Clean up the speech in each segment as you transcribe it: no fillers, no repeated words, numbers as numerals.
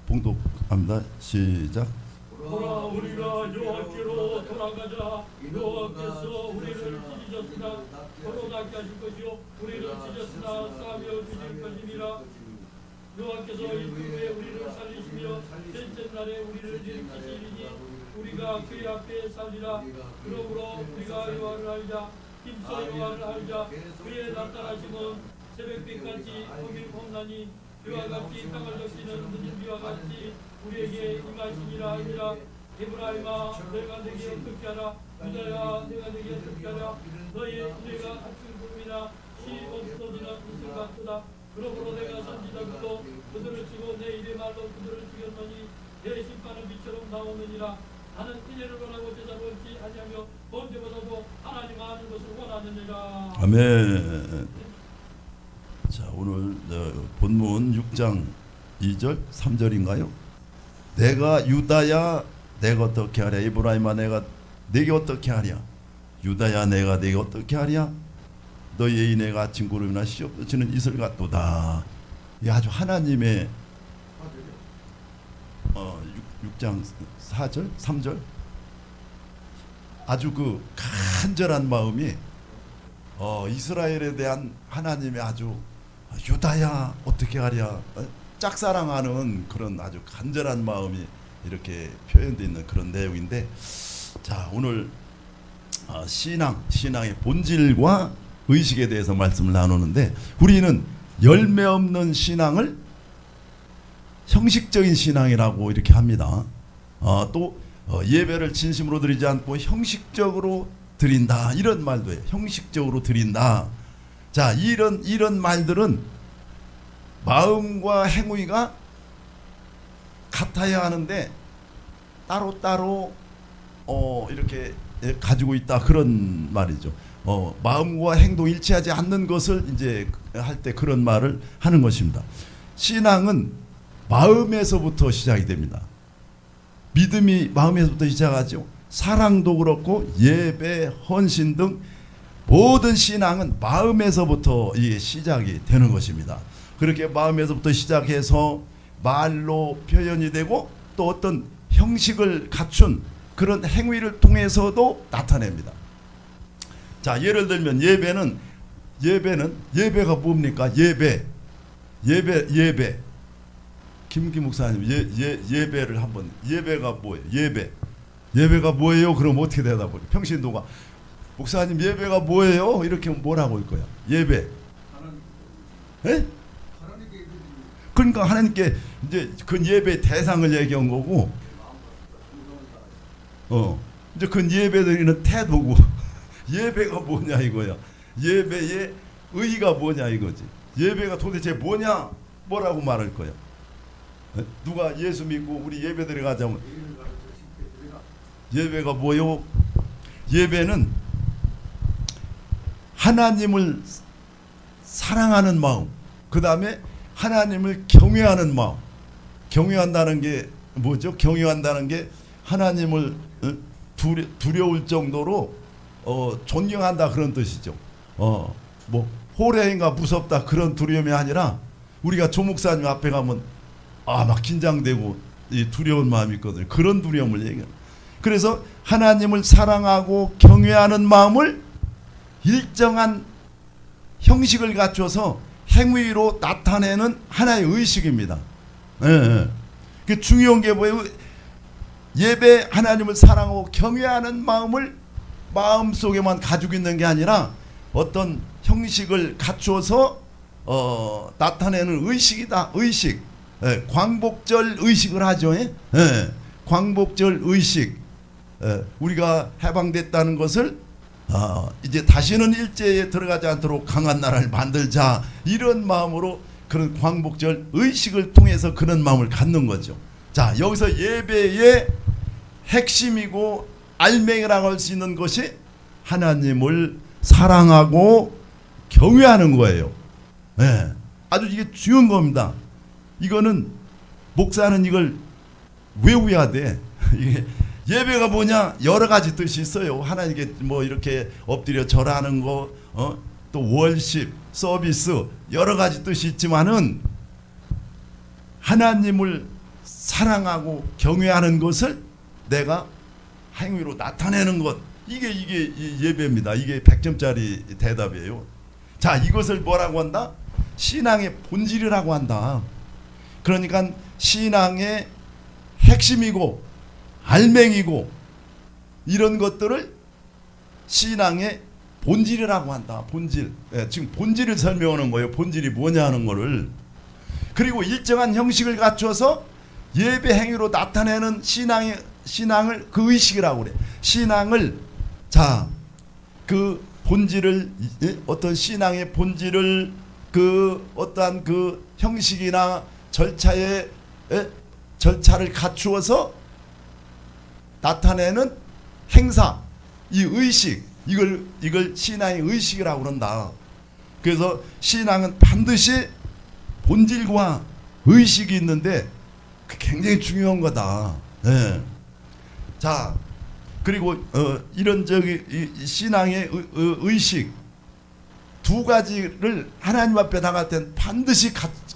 봉독합니다. 시작. 보라 우리가 여호와께로 돌아가자. 여호와께서 우리를 찢으셨으나 서로 낫게 하실 것이요 우리를 찢었으나 싸며 주실 것임이라. 여호와께서 일후에 우리를 살리시며 셋째 날에 우리를 일으키시리니 우리가 그의 앞에 살리라. 그러므로 우리가 여호와를 알자. 힘써 여호와를 알자. 그의 나타나심은 새벽빛같이 거길 험나니 비와 같이 땅을 적시는 늦은 비와 같이 우리에게 임하시니라 하니라. 에브라임아 내가 내게 어떻게 하라. 유다야 내가 내게 어떻게 하라. 너의 은혜가 아침 구름이나 시 없어지는 이슬 같도다. 그러므로 내가 선지자들도 그들을 치고 내 입의 말로 그들을 죽였노니 내 심판은 빛처럼 나오느니라. 나는 은혜를 원하고 제자를 얻지 아니하며 번제보다도 하나님 아는 것을 원하느니라. 아멘. 자, 오늘 본문 6장 2절 3절인가요? 내가 유다야 내가 어떻게 하랴. 에브라임아 내가 내게 어떻게 하랴. 유다야 내가 내게 어떻게 하랴. 너희의 인애가 아침 구름이나 시 없어지는 이슬 같도다. 이 아주 하나님의 6장 4절 3절 아주 그 간절한 마음이 이스라엘에 대한 하나님의 아주 유다야 어떻게 하랴 짝사랑하는 그런 아주 간절한 마음이 이렇게 표현되어 있는 그런 내용인데, 자 오늘 신앙의 본질과 의식에 대해서 말씀을 나누는데, 우리는 열매 없는 신앙을 형식적인 신앙이라고 이렇게 합니다. 또 예배를 진심으로 드리지 않고 형식적으로 드린다 이런 말도 해요. 형식적으로 드린다. 자 이런 말들은 마음과 행위가 같아야 하는데 따로따로 이렇게 가지고 있다 그런 말이죠. 마음과 행동이 일치하지 않는 것을 이제 할 때 그런 말을 하는 것입니다. 신앙은 마음에서부터 시작이 됩니다. 믿음이 마음에서부터 시작하죠. 사랑도 그렇고 예배, 헌신 등 모든 신앙은 마음에서부터 이게 시작이 되는 것입니다. 그렇게 마음에서부터 시작해서 말로 표현이 되고 또 어떤 형식을 갖춘 그런 행위를 통해서도 나타냅니다. 자 예를 들면 예배가 뭡니까? 예배 김기 목사님 예배를 한번 예배가 뭐예요? 예배가 뭐예요? 그럼 어떻게 대답을? 평신도가 목사님 예배가 뭐예요? 이렇게 뭐라고 할 거야? 예배. 예? 그러니까 하나님께 이제 그 예배 대상을 얘기한 거고, 이제 그 예배 드리는 태도고 예배가 뭐냐 이거야. 예배의 의의가 뭐냐 이거지. 예배가 도대체 뭐냐? 뭐라고 말할 거야? 누가 예수 믿고 우리 예배 드려가자면 예배가 뭐요? 예배는 하나님을 사랑하는 마음, 그 다음에 하나님을 경외하는 마음. 경외한다는 게 뭐죠? 경외한다는 게 하나님을 두려울 정도로 존경한다 그런 뜻이죠. 뭐 호래인가 무섭다 그런 두려움이 아니라, 우리가 조 목사님 앞에 가면 막 긴장되고 두려운 마음이 있거든요. 그런 두려움을 얘기해요. 그래서 하나님을 사랑하고 경외하는 마음을 일정한 형식을 갖춰서 행위로 나타내는 하나의 의식입니다. 그 중요한 게 뭐예요? 예배 하나님을 사랑하고 경외하는 마음을 마음속에만 가지고 있는 게 아니라 어떤 형식을 갖춰서 나타내는 의식이다. 의식. 광복절 의식을 하죠. 광복절 의식. 우리가 해방됐다는 것을 이제 다시는 일제에 들어가지 않도록 강한 나라를 만들자 이런 마음으로 그런 광복절 의식을 통해서 그런 마음을 갖는 거죠. 자 여기서 예배의 핵심이고 알맹이라고 할 수 있는 것이 하나님을 사랑하고 경외하는 거예요. 아주 이게 중요한 겁니다. 이거는 목사는 이걸 외워야 돼. 이게 예배가 뭐냐? 여러 가지 뜻이 있어요. 하나님께 뭐 이렇게 엎드려 절하는 거, 또 월십, 서비스 여러 가지 뜻이 있지만은 하나님을 사랑하고 경외하는 것을 내가 행위로 나타내는 것. 이게 이 예배입니다. 이게 100점짜리 대답이에요. 자, 이것을 뭐라고 한다? 신앙의 본질이라고 한다. 그러니까 신앙의 핵심이고 알맹이고 이런 것들을 신앙의 본질이라고 한다. 본질. 지금 본질을 설명하는 거예요. 본질이 뭐냐 하는 거를. 그리고 일정한 형식을 갖춰서 예배 행위로 나타내는 신앙을 그 의식이라고 그래. 신앙을, 자, 그 본질을, 어떤 신앙의 본질을 그 어떠한 그 형식이나 절차를 갖추어서 나타내는 행사, 이 의식, 이걸 신앙의 의식이라고 그런다. 그래서 신앙은 반드시 본질과 의식이 있는데 굉장히 중요한 거다. 네. 자, 그리고 이런 이 신앙의 의식 두 가지를 하나님 앞에 나갈 땐 반드시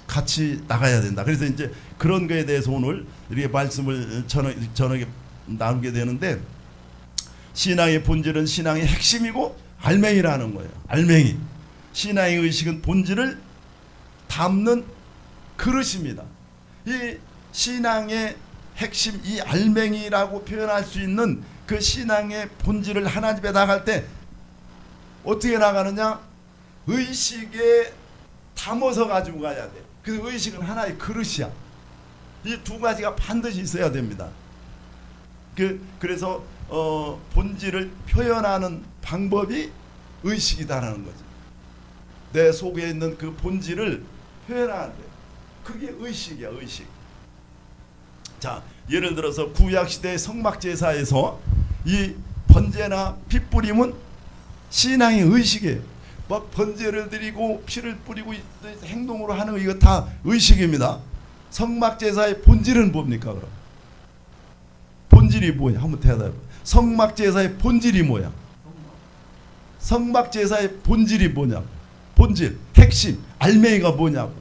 같이 나가야 된다. 그래서 이제 그런 거에 대해서 오늘 이렇게 말씀을 저녁에 나누게 되는데, 신앙의 본질은 신앙의 핵심이고 알맹이라는 거예요. 알맹이. 신앙의 의식은 본질을 담는 그릇입니다. 이 신앙의 핵심, 이 알맹이라고 표현할 수 있는 그 신앙의 본질을 하나님께 나갈 때 어떻게 나가느냐? 의식에 담아서 가지고 가야 돼. 그 의식은 하나의 그릇이야. 이 두 가지가 반드시 있어야 됩니다. 그래서 본질을 표현하는 방법이 의식이다라는 거지. 내 속에 있는 그 본질을 표현하는데 그게 의식이야, 의식. 자, 예를 들어서 구약시대의 성막제사에서 이 번제나 핏뿌림은 신앙의 의식이에요. 막 번제를 드리고 피를 뿌리고 행동으로 하는 거, 이거 다 의식입니다. 성막제사의 본질은 뭡니까 그럼? 본질이 뭐야? 한번 대답해. 성막제사의 본질이 뭐야? 성막제사의 본질이 뭐냐? 본질, 핵심, 알맹이가 뭐냐고.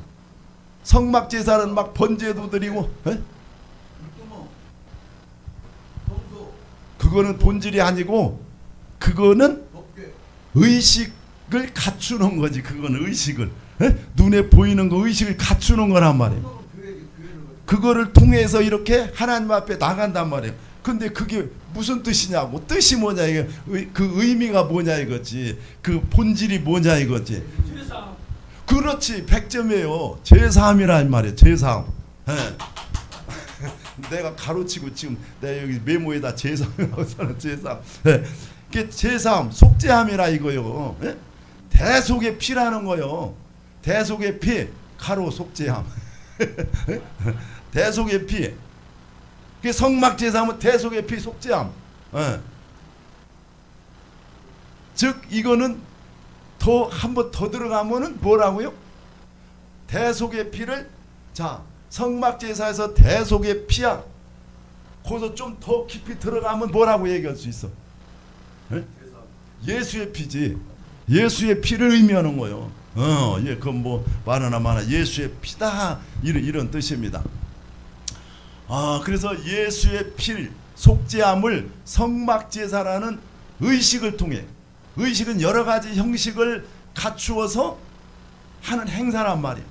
성막제사는 막 번제도 드리고, 그거는 본질이 아니고 그거는 의식을 갖추는 거지. 그거는 의식을, 눈에 보이는 거 의식을 갖추는 거란 말이에요. 그거를 통해서 이렇게 하나님 앞에 나간단 말이에요. 근데 그게 무슨 뜻이냐고. 뜻이 뭐냐, 이게 그 의미가 뭐냐 이거지. 그 본질이 뭐냐 이거지. 제사함. 그렇지, 100점이에요. 제사함이란 말이에요. 제사함. 내가 가로치고 지금 내가 여기 메모에다 제사함이라고 써놨. 제사함. 그게 제사함, 속죄함이라 이거요. 대속의 피라는 거요. 대속의 피, 가로 속죄함. 대속의 피. 그 성막제사하면 대속의 피, 속죄함. 즉 이거는 더 한 번 더 들어가면은 뭐라고요? 대속의 피를, 자, 성막제사에서 대속의 피야. 거기서 좀 더 깊이 들어가면 뭐라고 얘기할 수 있어? 예수의 피지. 예수의 피를 의미하는 거예요. 예, 그건 뭐 많으나 많아 예수의 피다, 이런 뜻입니다. 그래서 예수의 피, 속죄함을 성막제사라는 의식을 통해, 의식은 여러 가지 형식을 갖추어서 하는 행사란 말이에요.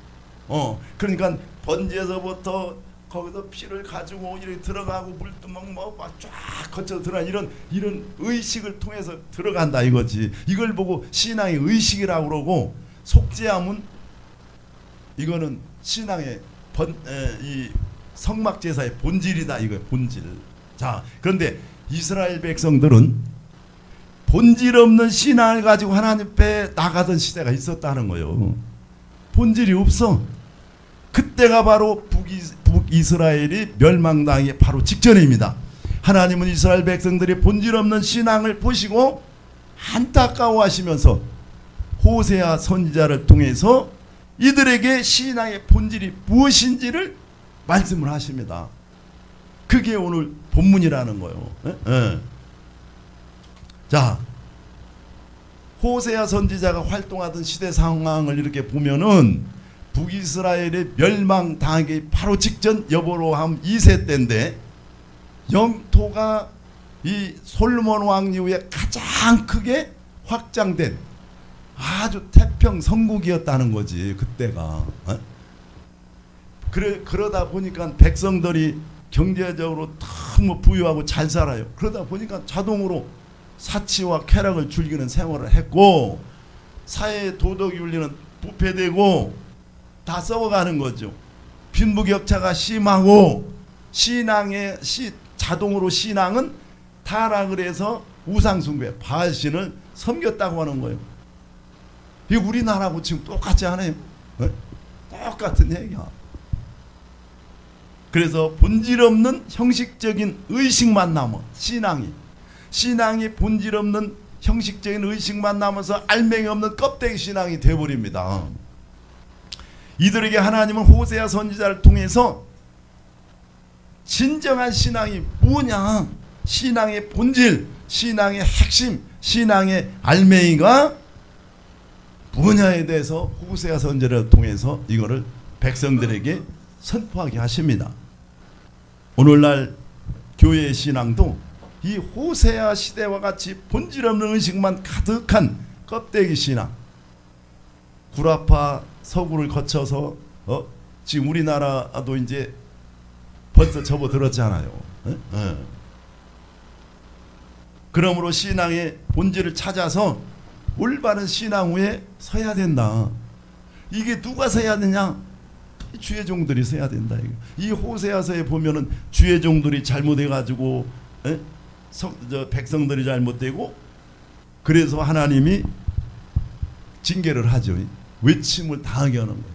그러니까 번제에서부터 거기서 피를 가지고 이렇게 들어가고 물두멍 막 쫙 거쳐 들어가, 이런 의식을 통해서 들어간다 이거지. 이걸 보고 신앙의 의식이라고 그러고, 속죄함은 이거는 신앙의 이 성막제사의 본질이다 이거예요. 본질. 자, 그런데 이스라엘 백성들은 본질 없는 신앙을 가지고 하나님 앞에 나가던 시대가 있었다는 거예요. 본질이 없어. 그때가 바로 북이스라엘이 멸망당하기 바로 직전입니다. 하나님은 이스라엘 백성들이 본질 없는 신앙을 보시고 안타까워하시면서 호세아 선지자를 통해서 이들에게 신앙의 본질이 무엇인지를 말씀을 하십니다. 그게 오늘 본문이라는 거예요. 자, 호세아 선지자가 활동하던 시대 상황을 이렇게 보면은 북이스라엘의 멸망당하기 바로 직전 여로보암 2세 때인데 영토가 이 솔로몬 왕 이후에 가장 크게 확장된 아주 태평성국이었다는 거지 그때가. 그러다 보니까 백성들이 경제적으로 너무 부유하고 잘 살아요. 그러다 보니까 자동으로 사치와 쾌락을 즐기는 생활을 했고 사회의 도덕 윤리는 부패되고 다 썩어가는 거죠. 빈부격차가 심하고 자동으로 신앙은 타락을 해서 우상숭배, 바알신을 섬겼다고 하는 거예요. 이게 우리나라하고 지금 똑같지 않아요? 똑같은 얘기야. 그래서 본질 없는 형식적인 의식만 남아 신앙이 본질 없는 형식적인 의식만 남아서 알맹이 없는 껍데기 신앙이 되어버립니다. 이들에게 하나님은 호세아 선지자를 통해서 진정한 신앙이 뭐냐, 신앙의 본질, 신앙의 핵심, 신앙의 알맹이가 뭐냐에 대해서 호세아 선지자를 통해서 이거를 백성들에게 선포하게 하십니다. 오늘날 교회의 신앙도 이 호세아 시대와 같이 본질 없는 의식만 가득한 껍데기 신앙, 구라파 서구를 거쳐서 지금 우리나라도 이제 벌써 접어들었잖아요. 그러므로 신앙의 본질을 찾아서 올바른 신앙 후에 서야 된다. 이게 누가 서야 되냐? 주의 종들이 서야 된다. 이 호세아서에 보면은 주의 종들이 잘못해가지고 백성들이 잘못되고 그래서 하나님이 징계를 하죠. 외침을 당하게 하는 거예요.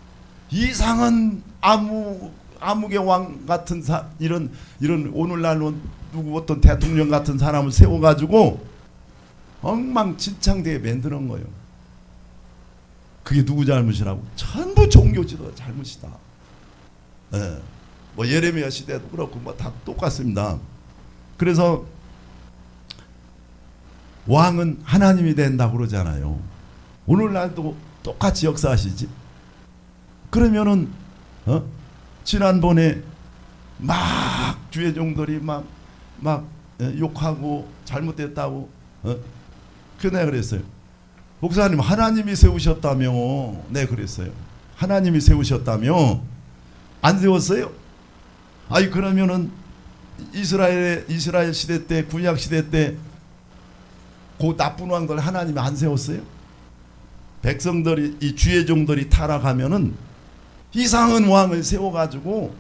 이상한 암흑의 왕 같은 이런 오늘날로 누구 어떤 대통령 같은 사람을 세워가지고 엉망진창되게 만드는 거예요. 그게 누구 잘못이라고? 전부 종교 지도 잘못이다. 뭐 예레미야 시대도 그렇고 뭐 다 똑같습니다. 그래서 왕은 하나님이 된다고 그러잖아요. 오늘날도 똑같이 역사하시지. 그러면은 지난번에 막 주의 종들이 막 욕하고 잘못됐다고 그네 그랬어요. 목사님 하나님이 세우셨다며. 네 그랬어요. 하나님이 세우셨다며. 안 세웠어요? 아니 그러면은 이스라엘 시대 때 구약 시대 때 그 나쁜 왕들 하나님이 안 세웠어요? 백성들이 이 주의 종들이 타락하면은 이상한 왕을 세워가지고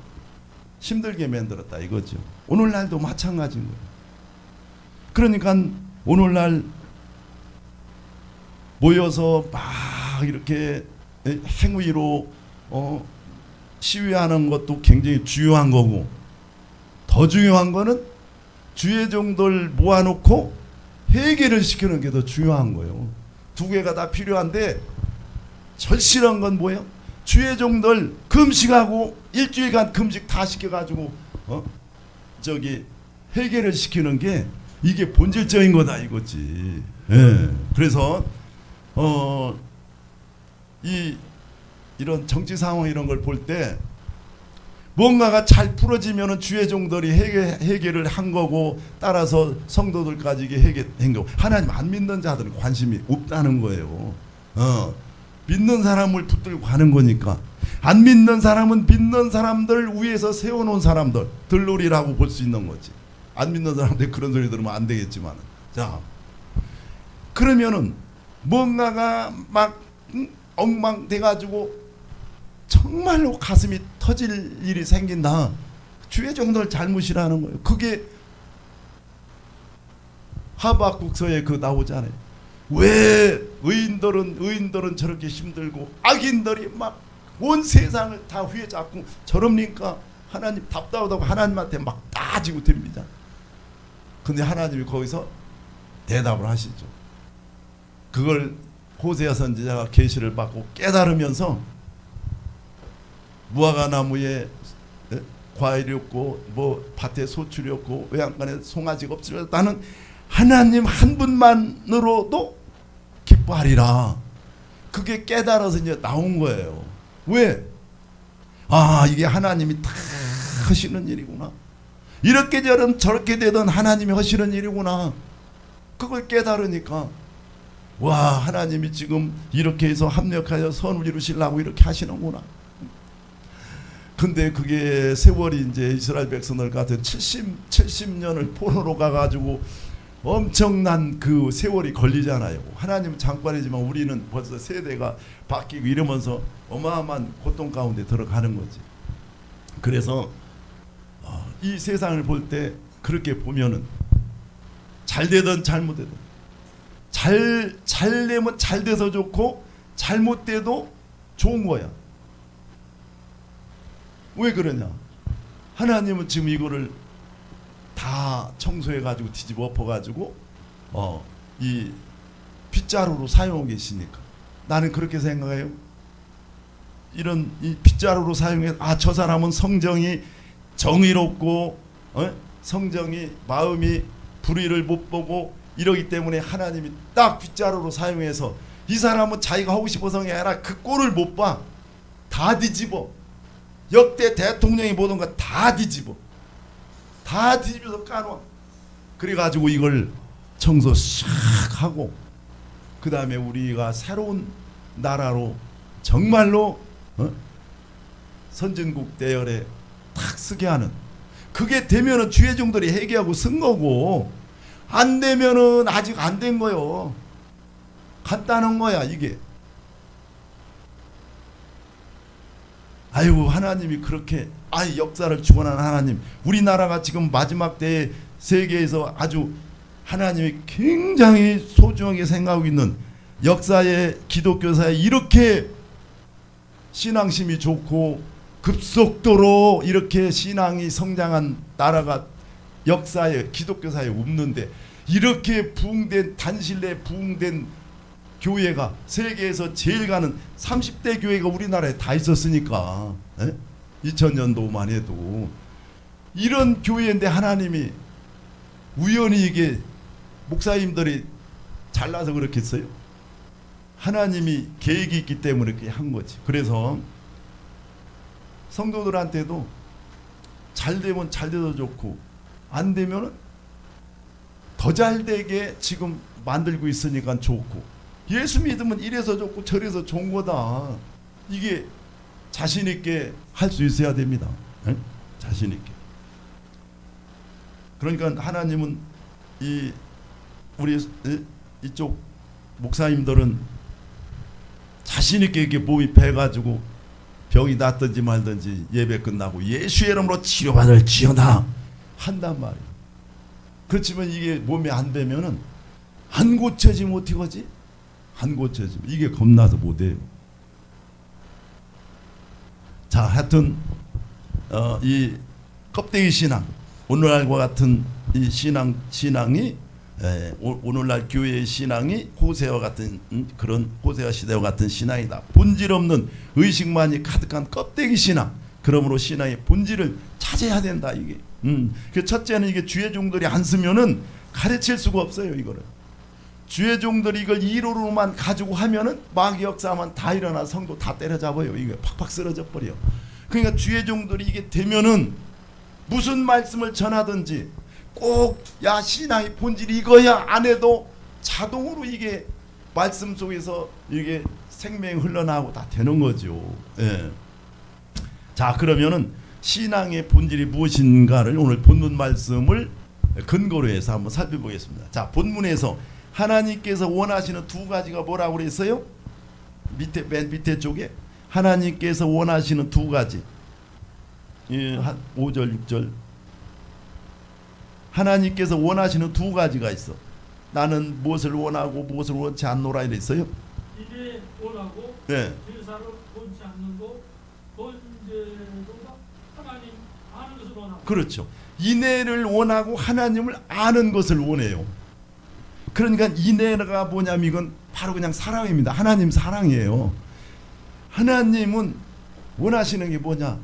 힘들게 만들었다 이거죠. 오늘날도 마찬가지인 거예요. 그러니까 오늘날 모여서 막 이렇게 행위로 시위하는 것도 굉장히 중요한 거고 더 중요한 거는 주의 종들 모아놓고 회개를 시키는 게 더 중요한 거예요. 두 개가 다 필요한데 절실한 건 뭐예요? 주의 종들 금식하고 일주일간 금식 다 시켜가지고 회개를 시키는 게 이게 본질적인 거다 이거지. 그래서 이런 정치 상황 이런 걸 볼 때 뭔가가 잘 풀어지면은 주의 종들이 회개를 한 거고 따라서 성도들까지 이게 회개한 거고 하나님 안 믿는 자들은 관심이 없다는 거예요. 믿는 사람을 붙들고 가는 거니까. 안 믿는 사람은 믿는 사람들 위에서 세워놓은 사람들 들놀이라고 볼 수 있는 거지. 안 믿는 사람들 그런 소리 들으면 안 되겠지만 자 그러면은 뭔가가 막 엉망돼가지고 정말로 가슴이 터질 일이 생긴다. 주의 종들 잘못이라는 거예요. 그게 하박국서에 나오잖아요. 왜 의인들은 저렇게 힘들고 악인들이 막 온 세상을 다 휘어잡고 저럽니까? 하나님 답답하다고 하나님한테 막 따지고 됩니다. 근데 하나님이 거기서 대답을 하시죠. 그걸 호세아 선지자가 계시를 받고 깨달으면서 무화과 나무에 과일이 없고 뭐 밭에 소출이 없고 외양간에 송아지가 없으려 나는 하나님 한 분만으로도 기뻐하리라. 그게 깨달아서 이제 나온 거예요. 왜? 아, 이게 하나님이 다 하시는 일이구나. 이렇게 저렇게 되던 하나님이 하시는 일이구나. 그걸 깨달으니까 와, 하나님이 지금 이렇게 해서 합력하여 선을 이루시려고 이렇게 하시는구나. 근데 그게 세월이 이제 이스라엘 백성들 같은 70년을 포로로 가가지고 엄청난 그 세월이 걸리잖아요. 하나님은 잠깐이지만 우리는 벌써 세대가 바뀌고 이러면서 어마어마한 고통 가운데 들어가는 거지. 그래서 이 세상을 볼 때 그렇게 보면은 잘 되든 잘못되든 잘 되면 잘 돼서 좋고 잘못돼도 좋은 거야. 왜 그러냐? 하나님은 지금 이거를 다 청소해가지고 뒤집어 엎어가지고 이 빗자루로 사용하고 계시니까 나는 그렇게 생각해요. 이런 이 빗자루로 사용해 저 사람은 성정이 정의롭고 성정이 마음이 불의를 못 보고 이러기 때문에 하나님이 딱 빗자루로 사용해서 이 사람은 자기가 하고 싶어서 게 아니라 그 꼴을 못 봐. 다 뒤집어. 역대 대통령이 보던 거 다 뒤집어. 다 뒤집어서 까놓아. 그래가지고 이걸 청소 샥 하고 그 다음에 우리가 새로운 나라로 정말로 선진국 대열에 탁 쓰게 하는, 그게 되면은 주의 종들이 회개하고 쓴 거고, 안 되면은 아직 안 된 거요. 간단한 거야 이게. 아유, 하나님이 그렇게 역사를 주관하는 하나님, 우리나라가 지금 마지막 때에 세계에서 아주 하나님이 굉장히 소중하게 생각하고 있는 역사에, 기독교사에 이렇게 신앙심이 좋고 급속도로 이렇게 신앙이 성장한 나라가 역사에, 기독교사에 없는데, 이렇게 부흥된, 단신내 부흥된 교회가 세계에서 제일 가는 30대 교회가 우리나라에 다 있었으니까 2000년도만 해도 이런 교회인데 하나님이 우연히 이게 목사님들이 잘나서 그렇겠어요? 하나님이 계획이 있기 때문에 그렇게 한 거지. 그래서 성도들한테도 잘 되면 잘 돼서 좋고 안 되면 더 잘 되게 지금 만들고 있으니까 좋고, 예수 믿으면 이래서 좋고 저래서 좋은 거다. 이게 자신 있게 할 수 있어야 됩니다. 자신 있게. 그러니까 하나님은 우리 이쪽 목사님들은 자신 있게 이렇게 몸이 배가지고 병이 낫든지 말든지 예배 끝나고 예수의 이름으로 치료받을지어다 한단 말이에요. 그렇지만 이게 몸에 안 배면은 안 고쳐지면 어떡하지? 안 고쳐지면 이게 겁나서 못해요. 자, 하여튼 이 껍데기 신앙, 오늘날과 같은 이 신앙이 오늘날 교회의 신앙이 호세와 같은 그런 호세와 시대와 같은 신앙이다. 본질 없는 의식만이 가득한 껍데기 신앙. 그러므로 신앙의 본질을 찾아야 된다 이게. 그 첫째는 이게 주의 종들이 안 쓰면은 가르칠 수가 없어요 이거를. 주의 종들이 이걸 이론으로만 가지고 하면은 마귀 역사만 다 일어나 성도 다 때려잡아요. 이게 팍팍 쓰러져 버려. 그러니까 주의 종들이 이게 되면은 무슨 말씀을 전하든지 꼭 야 신앙의 본질이 이거야 안 해도 자동으로 이게 말씀 속에서 이게 생명이 흘러나오고 다 되는 거죠. 예. 자, 그러면은 신앙의 본질이 무엇인가를 오늘 본문 말씀을 근거로 해서 한번 살펴보겠습니다. 자, 본문에서 하나님께서 원하시는 두 가지가 뭐라고 그랬어요? 맨 밑에 쪽에 하나님께서 원하시는 두 가지. 한 5절 6절. 하나님께서 원하시는 두 가지가 있어. 나는 무엇을 원하고 무엇을 원치 않노라 이랬어요. 이제 원하고 제사를 원치 않는 거, 번제로가 하나님 아는 것을 원하고. 그렇죠. 인애를 원하고 하나님을 아는 것을 원해요. 그러니까 인애가 뭐냐면 이건 바로 그냥 사랑입니다. 하나님 사랑이에요. 하나님은 원하시는 게 뭐냐?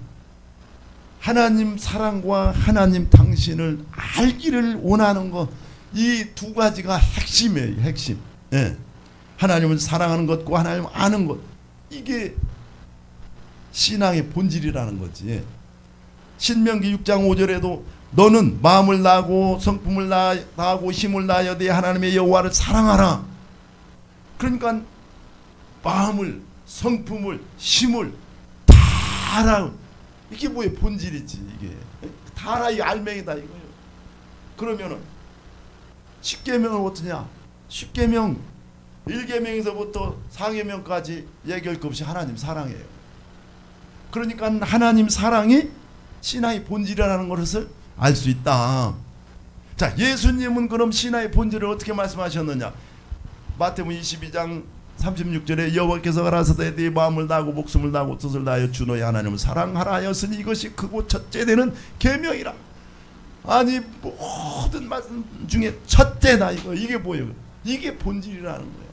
하나님 사랑과 하나님 당신을 알기를 원하는 거, 이 두 가지가 핵심이에요. 핵심. 하나님을 사랑하는 것과 하나님을 아는 것, 이게 신앙의 본질이라는 거지. 신명기 6장 5절에도 너는 마음을 다하고 성품을 다하고 힘을 다하여 네 하나님의 여호와를 사랑하라. 그러니까 마음을, 성품을, 힘을 다하라. 이게 뭐의 본질이지. 이게 다하라, 이 알맹이다 이거예요. 그러면은 10계명은 어떠냐? 10계명 1계명에서부터 4계명까지 얘기할 것 없이 하나님 사랑해요. 그러니까 하나님 사랑이 신앙의 본질이라는 것을 알 수 있다. 자, 예수님은 그럼 신앙의 본질을 어떻게 말씀하셨느냐? 마태복음 22장 36절에 여호와께서 가라사대 네 마음을 다하고 목숨을 다하고 뜻을 다하여 주 너의 하나님을 사랑하라 하였으니 이것이 크고 첫째 되는 계명이라. 아니 모든 말씀 중에 첫째다 이거. 이게 뭐예요? 이게 본질이라는 거예요.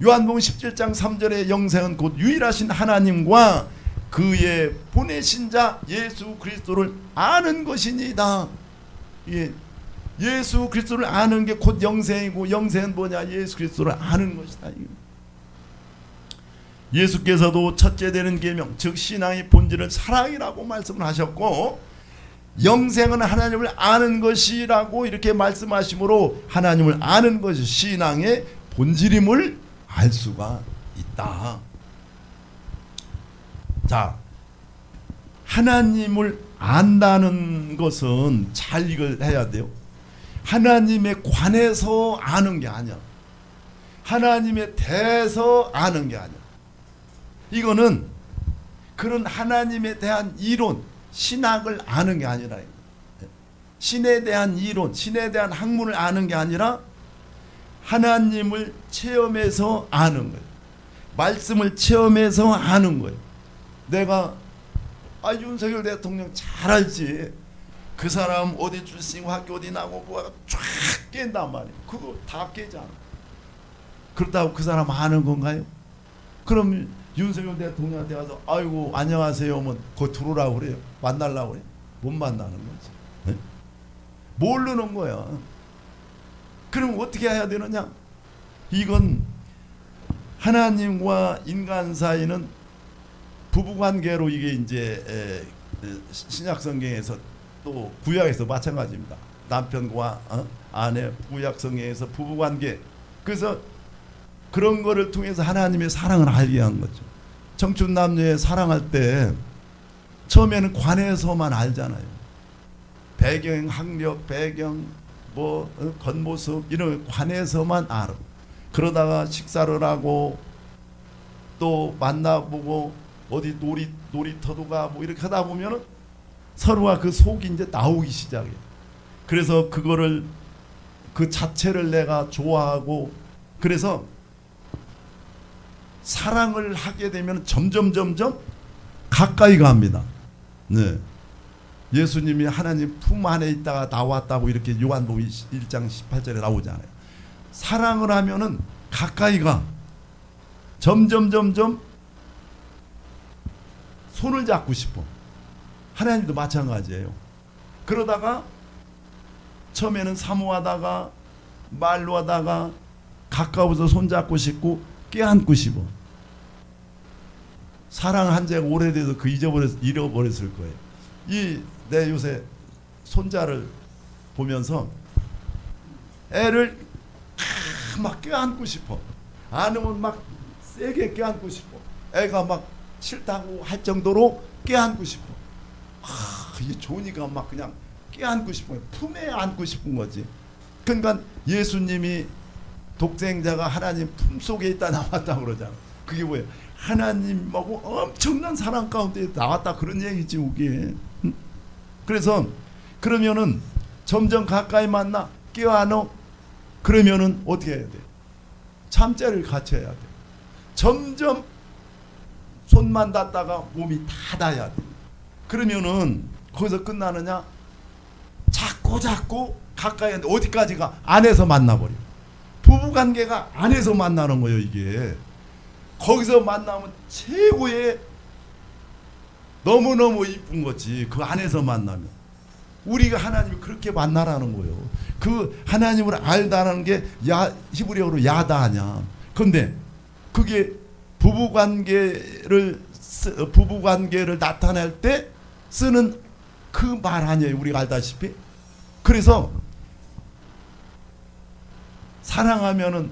요한복음 17장 3절에 영생은 곧 유일하신 하나님과 그의 보내신 자 예수 그리스도를 아는 것이니이다. 예수 그리스도를 아는 게 곧 영생이고, 영생은 뭐냐? 예수 그리스도를 아는 것이다. 예수께서도 첫째 되는 계명, 즉 신앙의 본질은 사랑이라고 말씀을 하셨고, 영생은 하나님을 아는 것이라고 이렇게 말씀하심으로 하나님을 아는 것이 신앙의 본질임을 알 수가 있다. 자, 하나님을 안다는 것은 잘 이걸 해야 돼요. 하나님에 관해서 아는 게 아니야. 하나님에 대해서 아는 게 아니야. 이거는 그런 하나님에 대한 이론, 신학을 아는 게 아니라, 신에 대한 이론, 신에 대한 학문을 아는 게 아니라 하나님을 체험해서 아는 거예요. 말씀을 체험해서 아는 거예요. 내가 윤석열 대통령 잘 알지. 그 사람 어디 출신이고 학교 어디 나고 뭐가 쫙 깬단 말이에요. 그거 다 깨잖아. 그렇다고 그 사람 아는 건가요? 그럼 윤석열 대통령한테 가서 아이고 안녕하세요 하면 거기 들어오라고 그래요? 만나려고 그래요? 못 만나는 거지. 네? 모르는 거야. 그럼 어떻게 해야 되느냐? 이건 하나님과 인간 사이는 부부관계로 이게 이제 신약 성경에서 또 구약에서 마찬가지입니다. 남편과 아내, 구약 성경에서 부부관계. 그래서 그런 거를 통해서 하나님의 사랑을 알게 한 거죠. 청춘 남녀의 사랑할 때 처음에는 관해서만 알잖아요. 배경, 학력, 배경, 뭐 겉모습 이런 관해서만 알아. 그러다가 식사를 하고 또 만나보고 어디 놀이터도 가고 이렇게 하다 보면은 서로가 그 속이 이제 나오기 시작해. 그래서 그거를 그 자체를 내가 좋아하고, 그래서 사랑을 하게 되면 점점 가까이 갑니다. 네. 예수님이 하나님 품 안에 있다가 나왔다고 이렇게 요한복음 1장 18절에 나오잖아요. 사랑을 하면은 가까이 가. 점점 손을 잡고 싶어. 하나님도 마찬가지예요. 그러다가 처음에는 사모하다가 말로 하다가 가까워서 손잡고 싶고 껴안고 싶어. 사랑한 지가 오래돼서 그 잃어버렸을 거예요. 내 요새 손자를 보면서 애를 막 껴안고 싶어. 안으면 막 세게 껴안고 싶어. 애가 막 싫다고 할 정도로 껴안고 싶어. 이게 좋으니까 막 그냥 껴안고 싶은 거예요. 품에 안고 싶은 거지. 그러니까 예수님이 독생자가 하나님 품속에 있다 나왔다 그러잖아. 그게 뭐예요? 하나님하고 엄청난 사랑 가운데 나왔다 그런 얘기지 그게. 그래서 그러면은 점점 가까이 만나 껴안어. 그러면은 어떻게 해야 돼? 참자를 같이 해야 돼. 점점 손만 닿다가 몸이 다 닿아야 돼. 그러면은 거기서 끝나느냐? 자꾸 가까이 하는데 어디까지 가? 안에서 만나버려. 부부관계가 안에서 만나는 거예요 이게. 거기서 만나면 최고의 너무너무 이쁜 거지. 그 안에서 만나면. 우리가 하나님을 그렇게 만나라는 거예요. 그 하나님을 알다라는 게 히브리어로 야다 아냐. 그런데 그게 부부관계를 부부 관계를 나타낼 때 쓰는 그 말 아니에요. 우리가 알다시피. 그래서 사랑하면은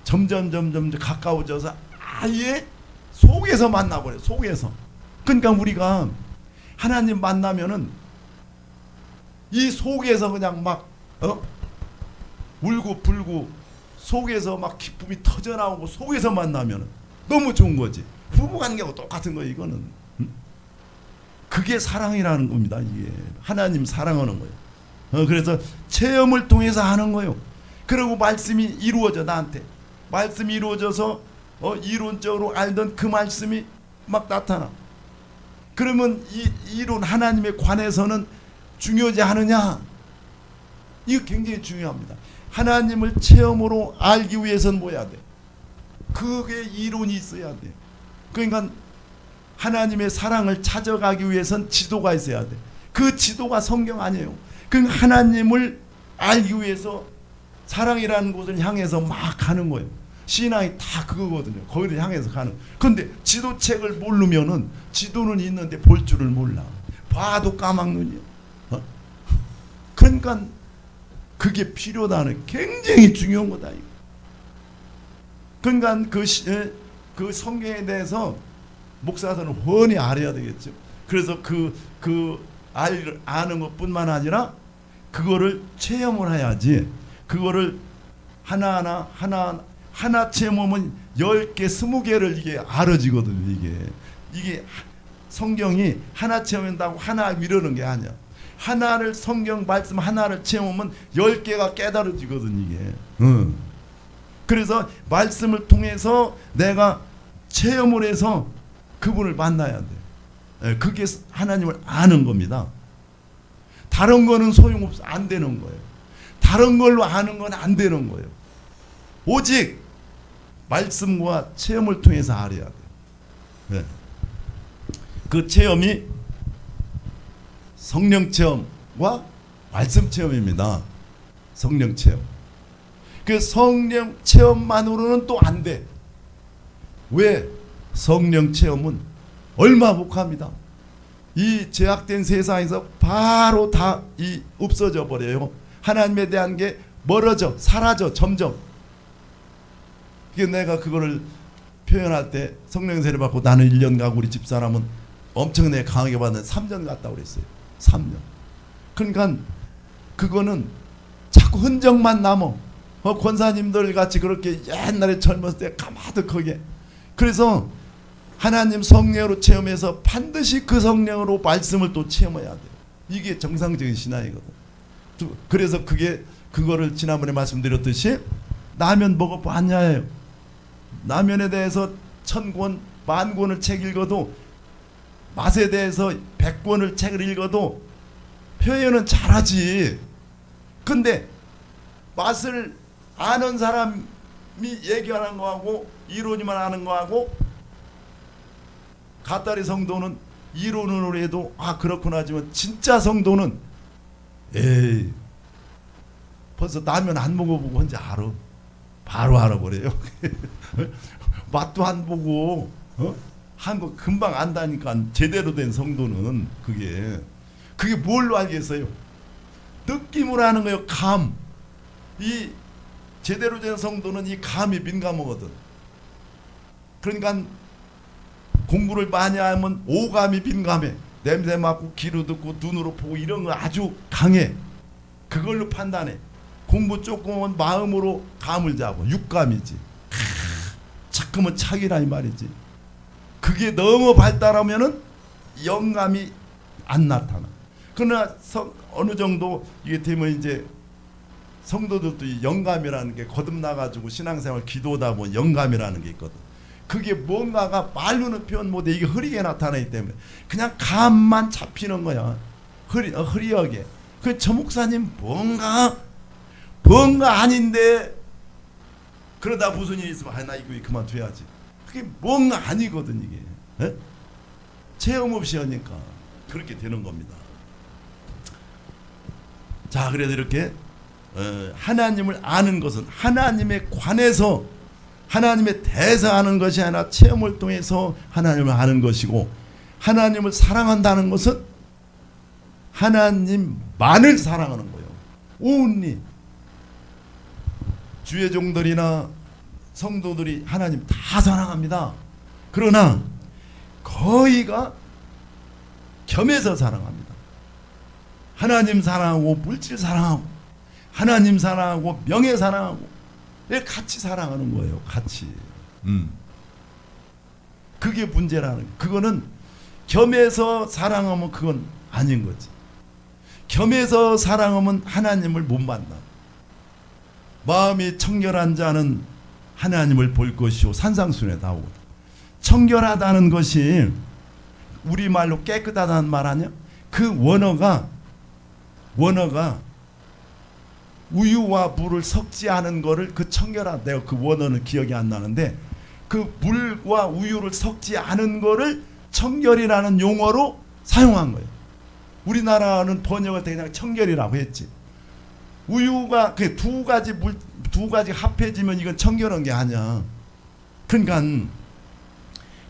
점점 가까워져서 아예 속에서 만나버려요. 속에서. 그러니까 우리가 하나님 만나면은 이 속에서 그냥 막 울고 불고 속에서 막 기쁨이 터져나오고 속에서 만나면은 너무 좋은 거지. 부부관계하고 똑같은 거예요. 이거는. 그게 사랑이라는 겁니다. 이게 하나님 사랑하는 거예요. 그래서 체험을 통해서 하는 거예요. 그리고 말씀이 이루어져. 나한테 말씀이 이루어져서 이론적으로 알던 그 말씀이 막 나타나. 그러면 이 이론 하나님에 관해서는 중요하지 않느냐? 이거 굉장히 중요합니다. 하나님을 체험으로 알기 위해서는 뭐 해야 돼? 그게 이론이 있어야 돼. 그러니까 하나님의 사랑을 찾아가기 위해서는 지도가 있어야 돼. 그 지도가 성경 아니에요. 그러니까 하나님을 알기 위해서 사랑이라는 곳을 향해서 막 가는 거예요. 신앙이 다 그거거든요. 거기를 향해서 가는. 그런데 지도책을 모르면은 지도는 있는데 볼 줄을 몰라. 봐도 까막눈이요. 그러니까 그게 필요하다는 굉장히 중요한 거다. 이거. 그러니까 그 성경에 대해서 목사들은 훤히 알아야 되겠죠. 그래서 아는 것뿐만 아니라 그거를 체험을 해야지. 그거를 하나 체험하면 10개, 20개를 이게 알아지거든요. 이게 성경이 하나 체험한다고 하나 이러는 게 아니야. 하나를 성경 말씀 하나를 체험하면 10개가 깨달아지거든 이게. 그래서 말씀을 통해서 내가 체험을 해서 그분을 만나야 돼. 그게 하나님을 아는 겁니다. 다른 거는 소용없어. 안 되는 거예요. 다른 걸로 아는 건 안 되는 거예요. 오직 말씀과 체험을 통해서 알아야 돼요. 네. 그 체험이 성령 체험과 말씀 체험입니다. 성령 체험. 그 성령 체험만으로는 또 안 돼. 왜? 성령 체험은 얼마 복합니다. 이 제약된 세상에서 바로 다 없어져 버려요. 하나님에 대한 게 멀어져, 사라져, 점점. 내가 그거를 표현할 때 성령 세례 받고 나는 1년 가고 우리 집사람은 엄청나게 강하게 받는 3년 갔다 그랬어요. 3년. 그러니까 그거는 자꾸 흔적만 남어. 권사님들 같이 그렇게 옛날에 젊었을 때 가마득하게. 그래서 하나님 성령으로 체험해서 반드시 그 성령으로 말씀을 또 체험해야 돼요. 이게 정상적인 신앙이거든. 그래서 그거를 지난번에 말씀드렸듯이 라면 먹어봤냐예요. 라면에 대해서 1000권, 10,000권을 책 읽어도 맛에 대해서 100권을 책을 읽어도 표현은 잘하지. 근데 맛을 아는 사람이 얘기하는 거하고 이론이만 아는 거하고 갓다리 성도는 이론으로 해도 그렇구나 하지만 진짜 성도는 에이 벌써 라면 안 먹어보고 혼자 알아. 바로 알아버려요. 맛도 안 보고 한 거 금방 안다니까. 제대로 된 성도는 그게 뭘로 알겠어요? 느낌으로 하는 거예요. 감. 이 제대로 된 성도는 이 감이 민감하거든. 그러니까 공부를 많이 하면 오감이 민감해. 냄새 맡고 귀로 듣고 눈으로 보고 이런 거 아주 강해. 그걸로 판단해. 공부 조금은 마음으로 감을 잡아. 육감이지. 자꾸만 착이라 이 말이지. 그게 너무 발달하면은 영감이 안 나타나. 그러나 어느 정도 이게 되면 이제 성도들도 이 영감이라는 게 거듭나가지고 신앙생활 기도다 보면 영감이라는 게 있거든. 그게 뭔가가 말로는 표현 못해. 이게 흐리게 나타나기 때문에 그냥 감만 잡히는 거야. 흐리하게. 저 목사님 뭔가 아닌데 그러다 무슨 일이 있으면 나 이거 그만둬야지. 그게 뭔가 아니거든 이게. 에? 체험 없이 하니까 그렇게 되는 겁니다. 자, 그래서 이렇게 하나님을 아는 것은 하나님에 관해서 하나님의 대사하는 것이 아니라 체험을 통해서 하나님을 아는 것이고, 하나님을 사랑한다는 것은 하나님만을 사랑하는 거예요. 온리 주의 종들이나 성도들이 하나님 다 사랑합니다. 그러나 거의가 겸해서 사랑합니다. 하나님 사랑하고 물질 사랑하고 하나님 사랑하고 명예 사랑하고 같이 사랑하는 거예요. 같이. 그게 문제라는 거예요. 그거는 겸해서 사랑하면 그건 아닌 거지. 겸해서 사랑하면 하나님을 못 만나. 마음이 청결한 자는 하나님을 볼 것이요, 산상순에 나오거든. 청결하다는 것이 우리말로 깨끗하다는 말 아니야? 그 원어가 우유와 물을 섞지 않은 거를, 그 청결한, 내가 그 원어는 기억이 안 나는데, 그 물과 우유를 섞지 않은 거를 청결이라는 용어로 사용한 거예요. 우리나라는 번역을 때 그냥 청결이라고 했지. 우유가 그 두 가지 합해지면 이건 청결한 게 아니야. 그러니까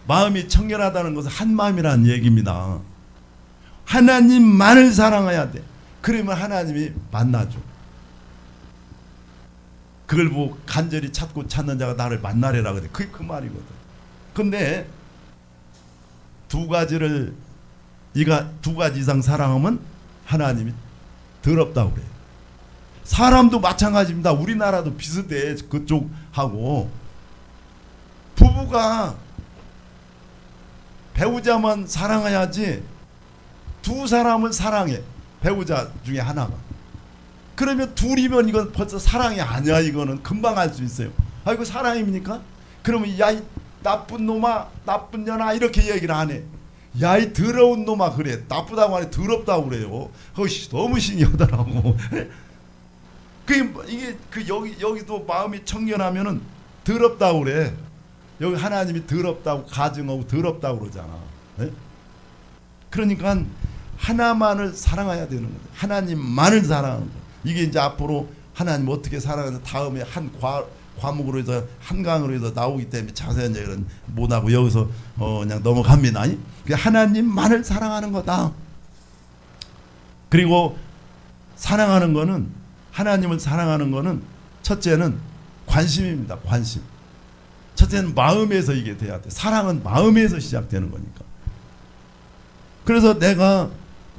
마음이 청결하다는 것은 한 마음이라는 얘기입니다. 하나님만을 사랑해야 돼. 그러면 하나님이 만나죠. 그걸 보고 간절히 찾는 자가 나를 만나래라 그래. 그게 그 말이거든. 근데 두 가지 이상 사랑하면 하나님이 더럽다고 그래요. 사람도 마찬가지입니다. 우리나라도 비슷해. 그쪽하고 부부가 배우자만 사랑해야지 두 사람을 사랑해. 배우자 중에 하나가. 그러면 둘이면 이건 벌써 사랑이 아니야. 이거는 금방 알 수 있어요. 아, 이거 사랑입니까? 그러면 야, 이 나쁜 놈아, 나쁜 년아, 이렇게 얘기를 안 해. 야, 이 더러운 놈아, 그래. 나쁘다고 하네. 더럽다고 그래요. 너무 신기하더라고. 이게 여기도 마음이 청결하면은 더럽다고 그래. 여기 하나님이 더럽다고 가증하고 더럽다고 그러잖아. 네? 그러니까 하나만을 사랑해야 되는 거죠. 하나님만을 사랑하는 거죠. 이게 이제 앞으로 하나님 어떻게 사랑하는 다음에 한 과목으로 해서 한 강으로 해서 나오기 때문에 자세한 얘기는 못하고 여기서 그냥 넘어갑니다. 하나님만을 사랑하는 거다. 그리고 사랑하는 거는, 하나님을 사랑하는 거는 첫째는 관심입니다. 관심. 첫째는 마음에서 이게 돼야 돼. 사랑은 마음에서 시작되는 거니까. 그래서 내가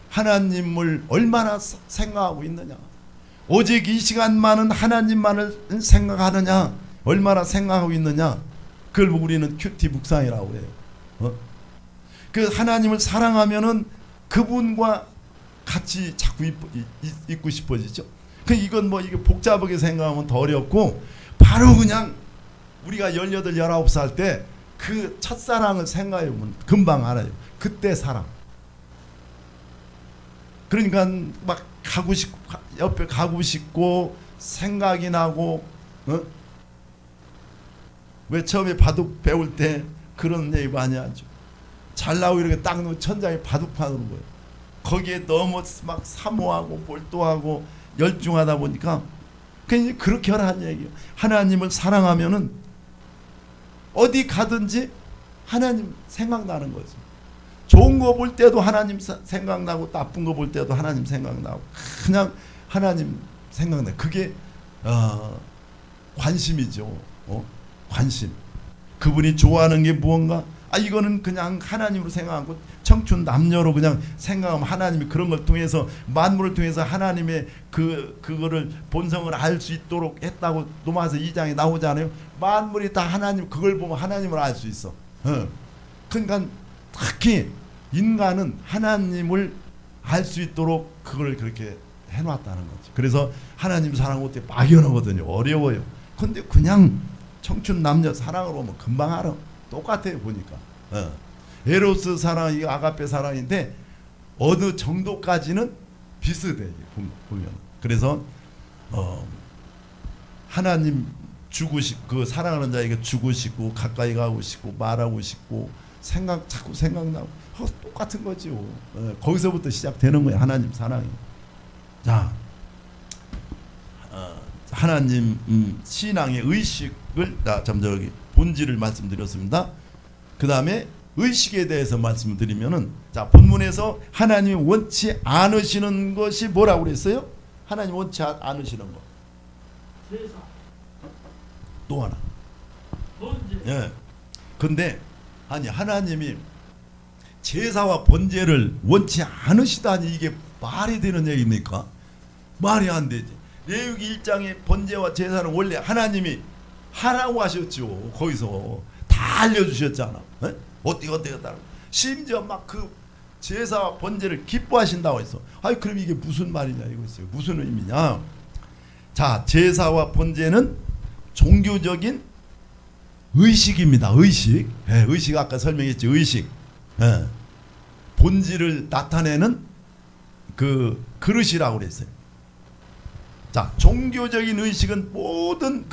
하나님을 얼마나 생각하고 있느냐, 오직 이 시간만은 하나님만을 생각하느냐, 얼마나 생각하고 있느냐, 그걸 우리는 큐티 묵상이라고 해요. 그 하나님을 사랑하면은 그분과 같이 자꾸 있고 싶어지죠. 이건 뭐 이게 복잡하게 생각하면 더 어렵고, 바로 그냥 우리가 18, 19살 때 그 첫사랑을 생각해보면 금방 알아요. 그때 사랑. 그러니까 막 가고 싶고, 옆에 가고 싶고, 생각이 나고, 왜 처음에 바둑 배울 때 그런 얘기 많이 하죠. 잘나고 이렇게 딱 놓으면 천장에 바둑판으로 보여요. 거기에 너무 막 사모하고 몰두하고 열중하다 보니까 그냥 그렇게 하라는 얘기예요. 하나님을 사랑하면은 어디 가든지 하나님 생각나는 거죠. 좋은 거 볼 때도 하나님 생각나고, 나쁜 거 볼 때도 하나님 생각나고, 그냥 하나님 생각나. 그게 관심이죠. 관심. 그분이 좋아하는 게 무언가? 이거는 그냥 하나님으로 생각하고 청춘 남녀로 그냥 생각하면 하나님이 그런 걸 통해서, 만물을 통해서 하나님의 그거를 본성을 알 수 있도록 했다고 로마서 2장에 나오잖아요. 만물이 다 하나님, 그걸 보면 하나님을 알 수 있어. 그러니까 특히 인간은 하나님을 알 수 있도록 그걸 그렇게 해놨다는 거죠. 그래서 하나님 사랑은 어떻게 막연하거든요. 어려워요. 근데 그냥 청춘 남녀 사랑으로 하면 금방 알아. 똑같아요. 보니까 에로스 사랑, 이 아가페 사랑인데 어느 정도까지는 비슷해 보면. 그래서 하나님 주고 싶고, 그 사랑하는 자에게 주고 싶고, 가까이 가고 싶고, 말하고 싶고, 자꾸 생각나고, 똑같은 거지요. 거기서부터 시작되는 거예요. 하나님 사랑이. 자, 하나님 신앙의 의식을 저기 본질을 말씀드렸습니다. 그 다음에 의식에 대해서 말씀드리면은 자 본문에서 하나님이 원치 않으시는 것이 뭐라고 그랬어요? 하나님 원치 않으시는 거. 제사. 또 하나. 번제. 예. 근데 아니 하나님이 제사와 번제를 원치 않으시다니 이게 말이 되는 얘기입니까? 말이 안 되지. 레위기 1장의 번제와 제사는 원래 하나님이 하라고 하셨죠. 거기서 다 알려주셨잖아. 에? 어떻게 했다고. 심지어 막 그 제사와 번제를 기뻐하신다고 했어. 아니 그럼 이게 무슨 말이냐 이거였어요. 무슨 의미냐. 자 제사와 번제는 종교적인 의식입니다. 의식. 예, 의식 아까 설명했지. 의식. 예. 본질을 나타내는 그 그릇이라고 그랬어요. 자 종교적인 의식은 모든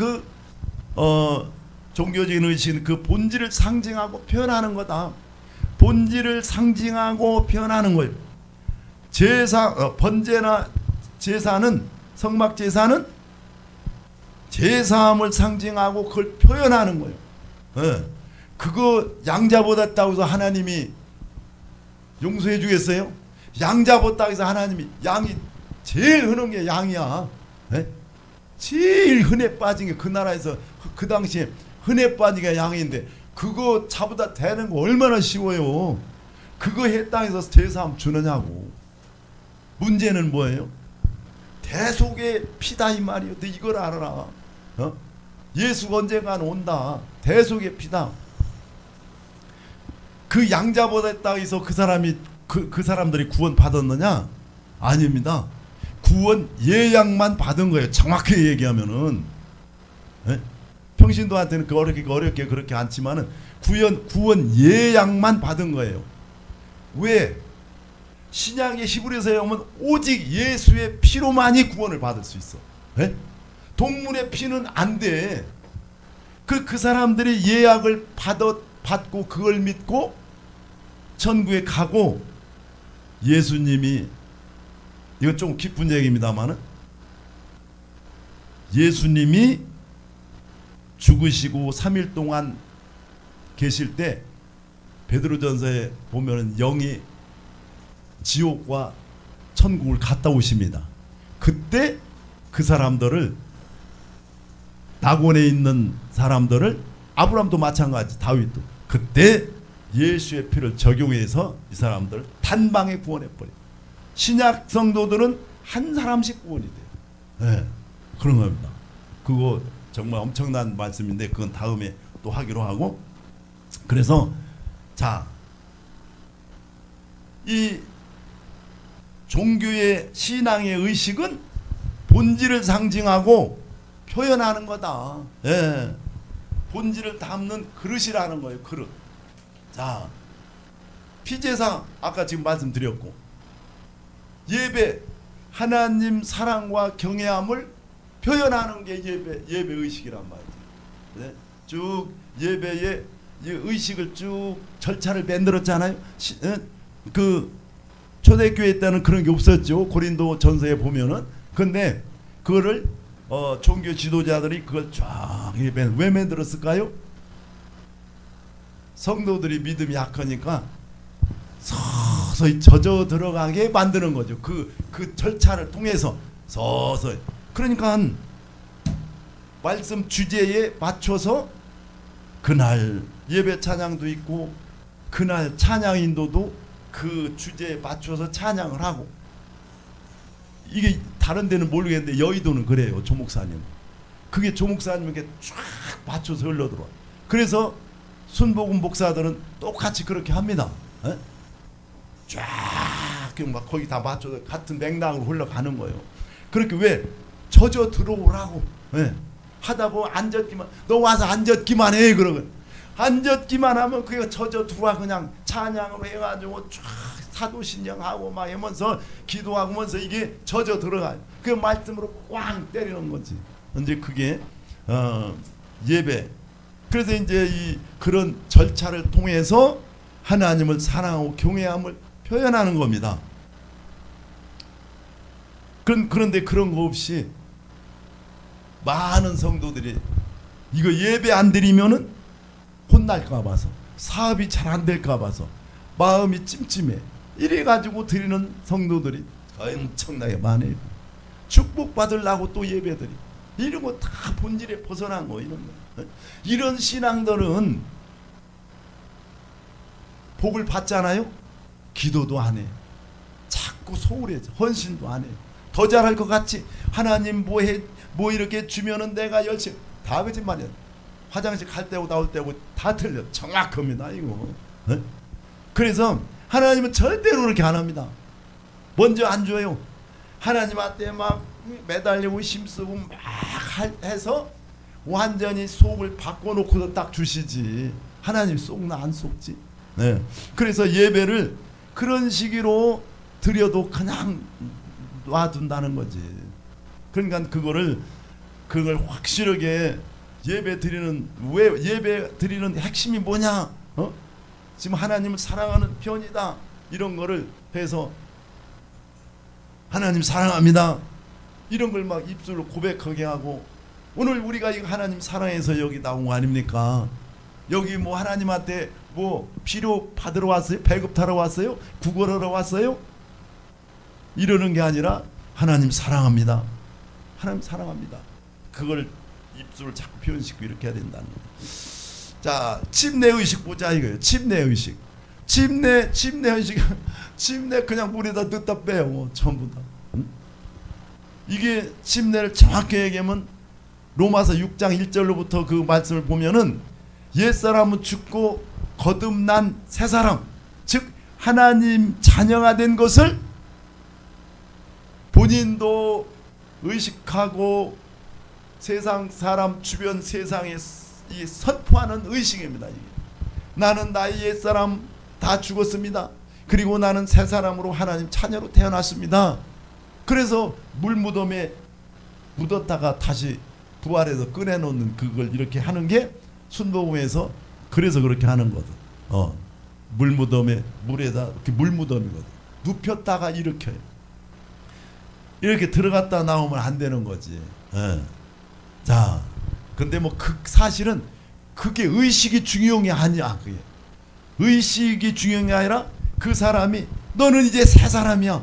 종교적인 의식은 그 본질을 상징하고 표현하는 거다. 본질을 상징하고 표현하는 거예요. 번제나 제사는 성막 제사는 제사함을 상징하고 그걸 표현하는 거예요. 예. 그거 양자보다 해서 하나님이 용서해 주겠어요? 양자보다 해서 하나님이 양이 제일 흔한 게 양이야. 예? 제일 흔해 빠진 게 그 나라에서 그 당시에 흔해 빠진 게 양인데 그거 자보다 되는 거 얼마나 쉬워요. 그거 했다 해서 제사함 주느냐고. 문제는 뭐예요? 대속의 피다 이 말이에요. 너 이걸 알아라. 예수가 언젠가는 온다. 대속의 피다. 그 양자보다 했다 해서 그 사람들이 구원 받았느냐? 아닙니다. 구원 예약만 받은 거예요. 정확히 얘기하면은. 예? 평신도한테는 어렵게 그렇게 않지만은 구원 예약만 받은 거예요. 왜? 신약의 히브리서에 오면 오직 예수의 피로만이 구원을 받을 수 있어. 예? 동물의 피는 안 돼. 그 사람들이 예약을 받고 그걸 믿고 천국에 가고 예수님이 이건 좀 깊은 얘기입니다만은 예수님이 죽으시고 3일 동안 계실 때 베드로전서에 보면은 영이 지옥과 천국을 갔다 오십니다. 그때 그 사람들을 낙원에 있는 사람들을 아브라함도 마찬가지 다윗도 그때 예수의 피를 적용해서 이 사람들 단방에 구원해 버려. 신약 성도들은 한 사람씩 구원이 돼요. 네, 그런 겁니다. 그거 정말 엄청난 말씀인데 그건 다음에 또 하기로 하고. 그래서 자, 이 종교의 신앙의 의식은 본질을 상징하고 표현하는 거다. 예. 본질을 담는 그릇이라는 거예요. 그릇. 자, 피제사 아까 지금 말씀드렸고 예배 하나님 사랑과 경외함을 표현하는 게 예배 의식이란 말이죠. 네? 쭉 예배의 의식을 쭉 절차를 만들었잖아요. 그 초대교회 때는 그런 게 없었죠. 고린도 전서에 보면은. 근데 그거를 종교 지도자들이 그걸 쫙 왜 만들었을까요? 성도들이 믿음이 약하니까 서서히 젖어 들어가게 만드는 거죠. 그 절차를 통해서 서서히. 그러니까 말씀 주제에 맞춰서 그날 예배 찬양도 있고 그날 찬양 인도도 그 주제에 맞춰서 찬양을 하고. 이게 다른 데는 모르겠는데 여의도는 그래요. 조목사님. 그게 조목사님에게 쫙 맞춰서 흘러들어와. 그래서 순복음 목사들은 똑같이 그렇게 합니다. 에? 쫙 막 거기 다 맞춰서 같은 맥락으로 흘러가는 거예요. 그렇게 왜? 젖어 들어오라고. 예. 하다 보면 앉았기만, 너 와서 앉았기만 해. 그러면 앉았기만 하면 그게 젖어 들어와. 그냥 찬양으로 해가지고 쫙 사도신령하고 막 하면서 기도하면서 이게 젖어 들어가요. 그 말씀으로 꽝 때리는 거지. 이제 그게 예배. 그래서 이제 그런 절차를 통해서 하나님을 사랑하고 경외함을 표현하는 겁니다. 그런데 그런 거 없이 많은 성도들이 이거 예배 안 드리면은 혼날까 봐서, 사업이 잘 안 될까 봐서 마음이 찜찜해. 이래 가지고 드리는 성도들이 엄청나게 많아요. 축복 받으려고 또 예배드리. 이런 거 다 본질에 벗어난 거, 이런 거. 이런 신앙들은 복을 받잖아요. 기도도 안 해. 자꾸 소홀해져. 헌신도 안 해. 더 잘할 것 같지. 하나님 뭐 이렇게 주면은 내가 열심히. 다 거짓말이야. 화장실 갈 때고 나올 때고 다 틀려. 정확합니다 이거. 그래서 하나님은 절대로 그렇게 안 합니다. 먼저 안 줘요. 하나님한테 막 매달리고 힘쓰고 막 해서 완전히 속을 바꿔놓고서 딱 주시지. 하나님 속나 안 속지. 네. 그래서 예배를 그런 시기로 드려도 그냥 놔둔다는 거지. 그러니까 그걸 확실하게 예배 드리는, 왜 예배 드리는 핵심이 뭐냐? 지금 하나님을 사랑하는 편이다. 이런 거를 해서 하나님 사랑합니다. 이런 걸 막 입술로 고백하게 하고, 오늘 우리가 이거 하나님 사랑해서 여기 나온 거 아닙니까? 여기 뭐 하나님한테 뭐 필요 받으러 왔어요? 배급하러 왔어요? 구걸하러 왔어요? 이러는 게 아니라 하나님 사랑합니다. 하나님 사랑합니다. 그걸 입술을 자꾸 표현시키고 이렇게 해야 된다는 거예요. 자, 침례의식 보자 이거예요. 침례의식. 침례의식. 침례 그냥 물에다 넣다 빼요. 전부 다. 이게 침례를 정확히 얘기하면 로마서 6장 1절로부터 그 말씀을 보면은 옛사람은 죽고 거듭난 새사람, 즉 하나님 자녀가 된 것을 본인도 의식하고 세상 사람, 주변 세상에 이 선포하는 의식입니다. 이게. 나는 나의 옛사람 다 죽었습니다. 그리고 나는 새 사람으로 하나님 자녀로 태어났습니다. 그래서 물무덤에 묻었다가 다시 부활해서 꺼내놓는 그걸 이렇게 하는 게 순복음에서 그래서 그렇게 하는 거든. 물무덤에 물에다 이렇게 물무덤이거든. 눕혔다가 일으켜요. 이렇게 들어갔다 나오면 안 되는 거지. 자, 근데 뭐 사실은 그게 의식이 중요한 게 아니야. 그게 의식이 중요한 게 아니라 그 사람이 너는 이제 새 사람이야.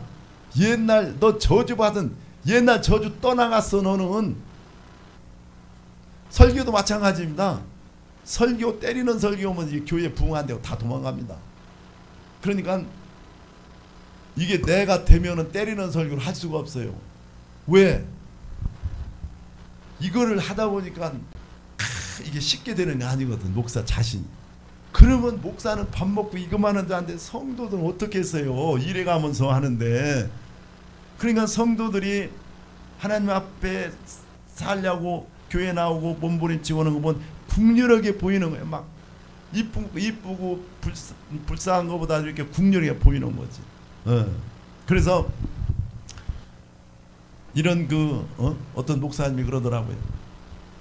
옛날 너 저주받은 옛날 저주 떠나갔어. 너는 설교도 마찬가지입니다. 설교 때리는 설교면 이 교회 부흥 안 되고 다 도망갑니다. 그러니까 이게 내가 되면은 때리는 설교를 할 수가 없어요. 왜? 이거를 하다 보니까 이게 쉽게 되는 게 아니거든. 목사 자신이. 그러면 목사는 밥 먹고 이것만 하는데 안 돼. 성도들은 어떻게 했어요? 일해 가면서 하는데. 그러니까 성도들이 하나님 앞에 살려고 교회 나오고 몸부림치고 하는 거 보면 국률하게 보이는 거예요. 막 이쁘고 불쌍한 것보다 이렇게 국률하게 보이는 거지. 그래서 이런 어떤 목사님이 그러더라고요.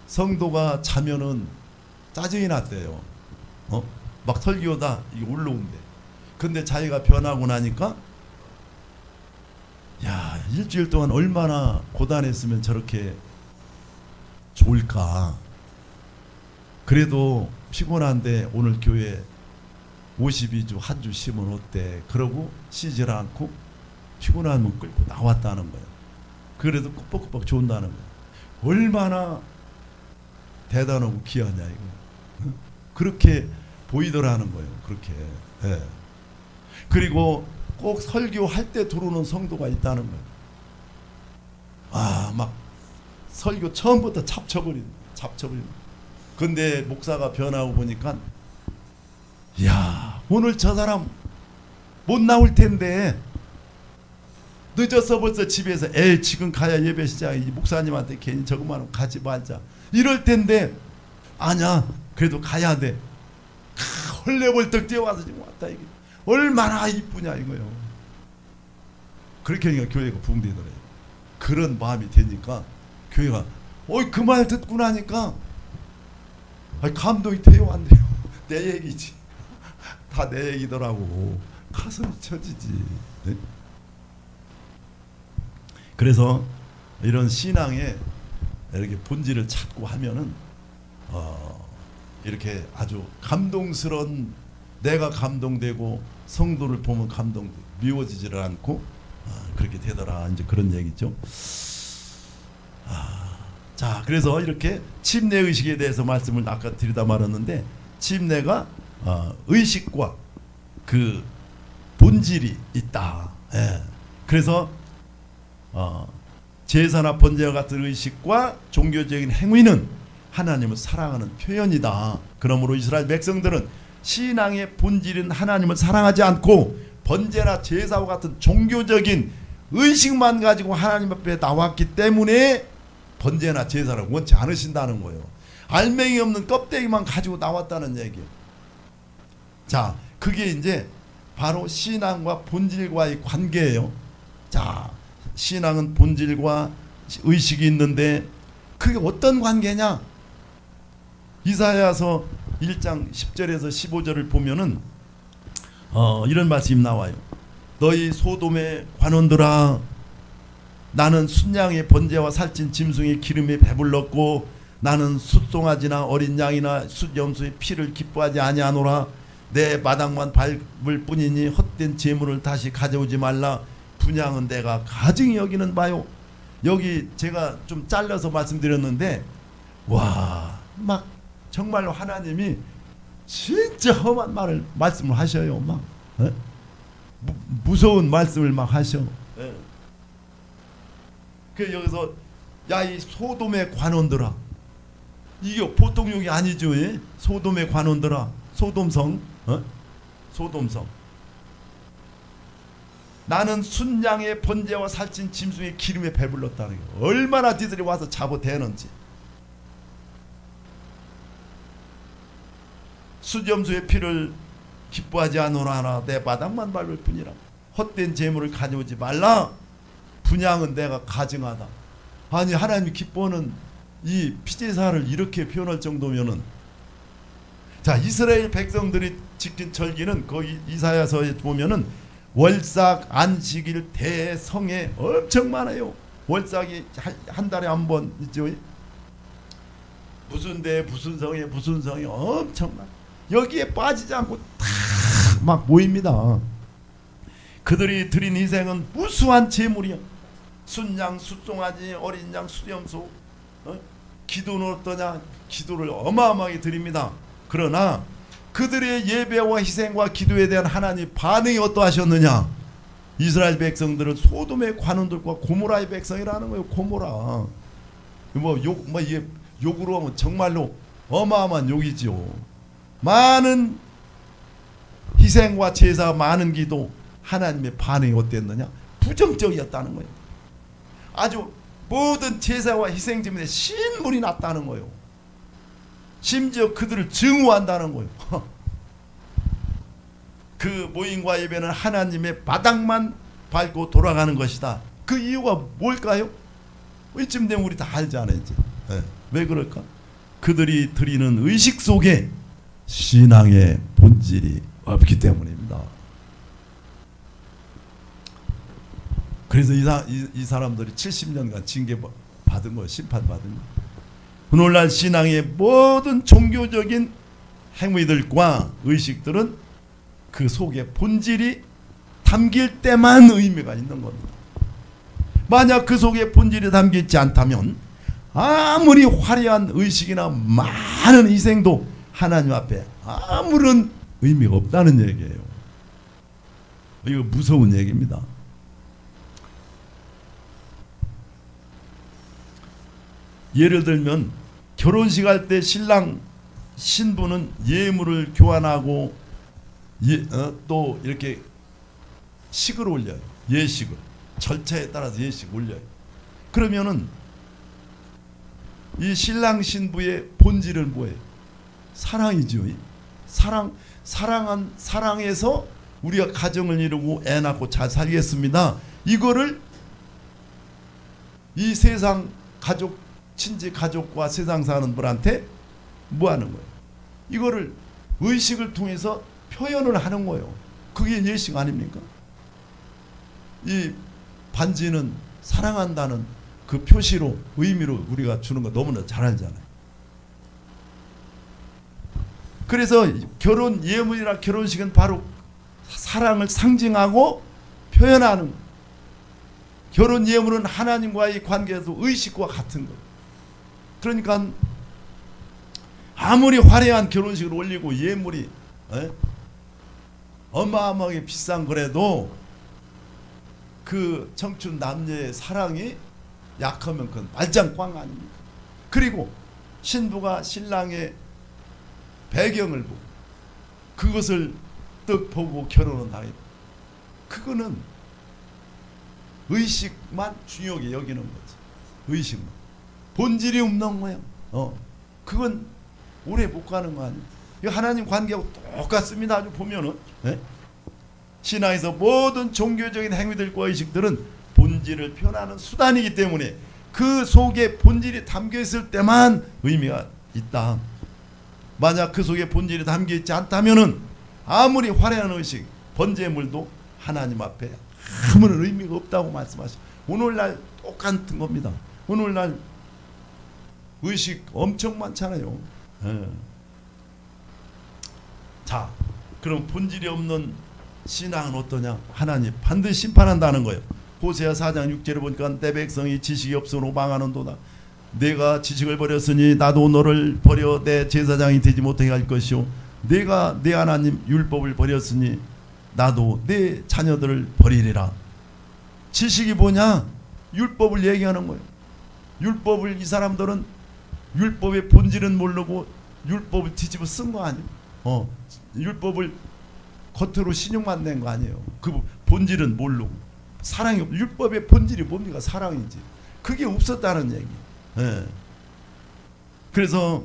성도가 자면은 짜증이 났대요. 막 설교다 이게 올라온대. 근데 자기가 변하고 나니까 야, 일주일 동안 얼마나 고단했으면 저렇게 좋을까. 그래도 피곤한데 오늘 교회 52주 한 주 쉬면 어때? 그러고 쉬질 않고 피곤하면 끌고 나왔다는 거예요. 그래도 꾹뻑꾹뻑 좋은다는 거예요. 얼마나 대단하고 귀하냐 이거. 그렇게 보이더라는 거예요. 그렇게. 네. 그리고 꼭 설교할 때 들어오는 성도가 있다는 거예요. 아, 막 설교 처음부터 잡쳐버린. 근데 목사가 변하고 보니까 야, 오늘 저 사람 못 나올 텐데 늦었어 벌써 집에서 지금 가야 예배 시작. 이 목사님한테 괜히 저것만 하면 가지 말자 이럴 텐데 아니야 그래도 가야 돼. 헐레벌떡 뛰어와서 지금 왔다 이게 얼마나 이쁘냐 이거요. 그렇게 하니까 교회가 부흥되더래요. 그런 마음이 되니까 교회가 그 말 듣고 나니까 감동이 돼요 안 돼요? 내 얘기지. 다 내 얘기더라고. 가슴이 쳐지지. 네? 그래서 이런 신앙에 이렇게 본질을 찾고 하면은 이렇게 아주 감동스러운, 내가 감동되고 성도를 보면 감동, 미워지지를 않고 그렇게 되더라, 이제 그런 얘기죠. 자, 그래서 이렇게 침례 의식에 대해서 말씀을 아까 드리다 말았는데, 침례가 의식과 그 본질이 있다. 예. 그래서 제사나 번제와 같은 의식과 종교적인 행위는 하나님을 사랑하는 표현이다. 그러므로 이스라엘 백성들은 신앙의 본질인 하나님을 사랑하지 않고 번제나 제사와 같은 종교적인 의식만 가지고 하나님 앞에 나왔기 때문에 번제나 제사를 원치 않으신다는 거예요. 알맹이 없는 껍데기만 가지고 나왔다는 얘기예요. 자, 그게 이제 바로 신앙과 본질과의 관계예요. 자, 신앙은 본질과 의식이 있는데 그게 어떤 관계냐? 이사야서 1장 10절에서 15절을 보면은 이런 말씀이 나와요. 너희 소돔의 관원들아, 나는 순양의 번제와 살찐 짐승의 기름에 배불렀고 나는 숫송아지나 어린 양이나 숫염소의 피를 기뻐하지 아니하노라. 내 마당만 밟을 뿐이니 헛된 재물을 다시 가져오지 말라. 분향은 내가 가증히 여기는 바요. 여기 제가 좀 잘라서 말씀드렸는데, 와, 막 정말로 하나님이 진짜 험한 말씀을 하셔요. 막 무서운 말씀을 막 하셔. 그 여기서 야, 이 소돔의 관원들아, 이게 보통 욕이 아니죠. 예? 소돔의 관원들아, 소돔성, 소돔성. 나는 순양의 번제와 살찐 짐승의 기름에 배불렀다는 거. 얼마나 니들이 와서 잡아대는지. 숫염소의 피를 기뻐하지 않으라. 내 바닥만 밟을 뿐이라. 헛된 재물을 가져오지 말라. 분향은 내가 가증하다. 아니, 하나님이 기뻐하는 이 피제사를 이렇게 표현할 정도면은, 자, 이스라엘 백성들이 지킨 절기는 거기 이사야서에 보면은 월삭, 안식일, 대성회 엄청 많아요. 월삭이 한 달에 한 번 있죠. 무슨 대 무슨 성회 무슨 성회 엄청 많아. 여기에 빠지지 않고 다 막 모입니다. 그들이 드린 희생은 무수한 제물이야. 순양, 숫송아지, 어린 양, 수염소. 기도는 어떠냐? 기도를 어마어마하게 드립니다. 그러나 그들의 예배와 희생과 기도에 대한 하나님 반응이 어떠하셨느냐? 이스라엘 백성들은 소돔의 관원들과 고모라의 백성이라는 거예요. 고모라. 이게 욕으로 하면 정말로 어마어마한 욕이지요. 많은 희생과 제사, 많은 기도, 하나님의 반응이 어땠느냐? 부정적이었다는 거예요. 아주 모든 제사와 희생 때문에 신물이 났다는 거예요. 심지어 그들을 증오한다는 거예요. 그 모임과 예배는 하나님의 바닥만 밟고 돌아가는 것이다. 그 이유가 뭘까요? 이쯤 되면 우리 다 알잖아요. 이제. 왜 그럴까? 그들이 드리는 의식 속에 신앙의 본질이 없기 때문입니다. 그래서 이 사람들이 70년간 징계 받은 거예요. 심판 받은 거예요. 오늘날 신앙의 모든 종교적인 행위들과 의식들은 그 속에 본질이 담길 때만 의미가 있는 겁니다. 만약 그 속에 본질이 담기지 않다면 아무리 화려한 의식이나 많은 희생도 하나님 앞에 아무런 의미가 없다는 얘기예요. 이거 무서운 얘기입니다. 예를 들면 결혼식 할 때 신부는 예물을 교환하고 또 이렇게 식을 올려요. 예식을. 절차에 따라서 예식 올려요. 그러면은 이 신랑 신부의 본질은 뭐예요? 사랑이죠. 사랑해서 우리가 가정을 이루고 애 낳고 잘 살겠습니다. 이거를 이 세상 가족, 친지 가족과 세상 사는 분한테 뭐 하는 거예요? 이거를 의식을 통해서 표현을 하는 거예요. 그게 예식 아닙니까? 이 반지는 사랑한다는 그 표시로 의미로 우리가 주는 거 너무나 잘 알잖아요. 그래서 결혼 예물이나 결혼식은 바로 사랑을 상징하고 표현하는, 결혼 예물은 하나님과의 관계에서 의식과 같은 거. 그러니까 아무리 화려한 결혼식을 올리고 예물이 어마어마하게 비싼 거라도 그 청춘 남녀의 사랑이 약하면 그건 말짱꽝 아닙니까? 그리고 신부가 신랑의 배경을 보고 그것을 떡 보고 결혼을 하겠다. 그거는 의식만 중요하게 여기는 거지. 의식만. 본질이 없는 거야. 그건 오래 못 가는 거 아니에요. 하나님 관계하고 똑같습니다. 아주 보면은 신앙에서 모든 종교적인 행위들과 의식들은 본질을 표현하는 수단이기 때문에 그 속에 본질이 담겨 있을 때만 의미가 있다. 만약 그 속에 본질이 담겨 있지 않다면은 아무리 화려한 의식, 번제물도 하나님 앞에 아무런 의미가 없다고 말씀하시죠. 오늘날 똑같은 겁니다. 오늘날 의식 엄청 많잖아요. 자, 그럼 본질이 없는 신앙은 어떠냐? 하나님 반드시 심판한다는 거예요. 호세아 4장 6절을 보니까 내 백성이 지식이 없으므로 망하는도다. 내가 지식을 버렸으니 나도 너를 버려 내 제사장이 되지 못하게 할 것이요 내가 내 하나님 율법을 버렸으니 나도 내 자녀들을 버리리라. 지식이 뭐냐? 율법을 얘기하는 거예요. 율법을 이 사람들은 율법의 본질은 모르고 율법을 뒤집어 쓴 거 아니에요. 율법을 겉으로 신용만 낸 거 아니에요. 그 본질은 모르고 사랑이 율법의 본질이 뭡니까? 사랑이지. 그게 없었다는 얘기. 그래서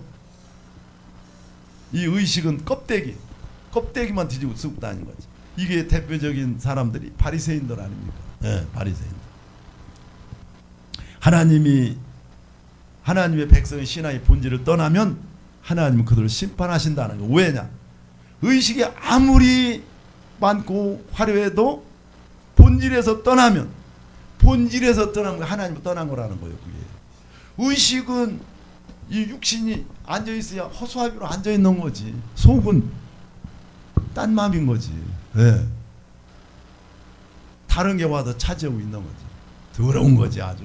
이 의식은 껍데기만 뒤집어 쓰고 다닌 거지. 이게 대표적인 사람들이 바리새인들 아닙니까? 바리새인들. 하나님의 백성의 신앙의 본질을 떠나면 하나님은 그들을 심판하신다는 거. 왜냐? 의식이 아무리 많고 화려해도 본질에서 떠나면 하나님을 떠난 거라는 거예요. 그게. 의식은 이 육신이 앉아있어야 허수아비로 앉아있는 거지. 속은 딴 마음인 거지. 다른 게 와도 차지하고 있는 거지. 더러운 거지 아주.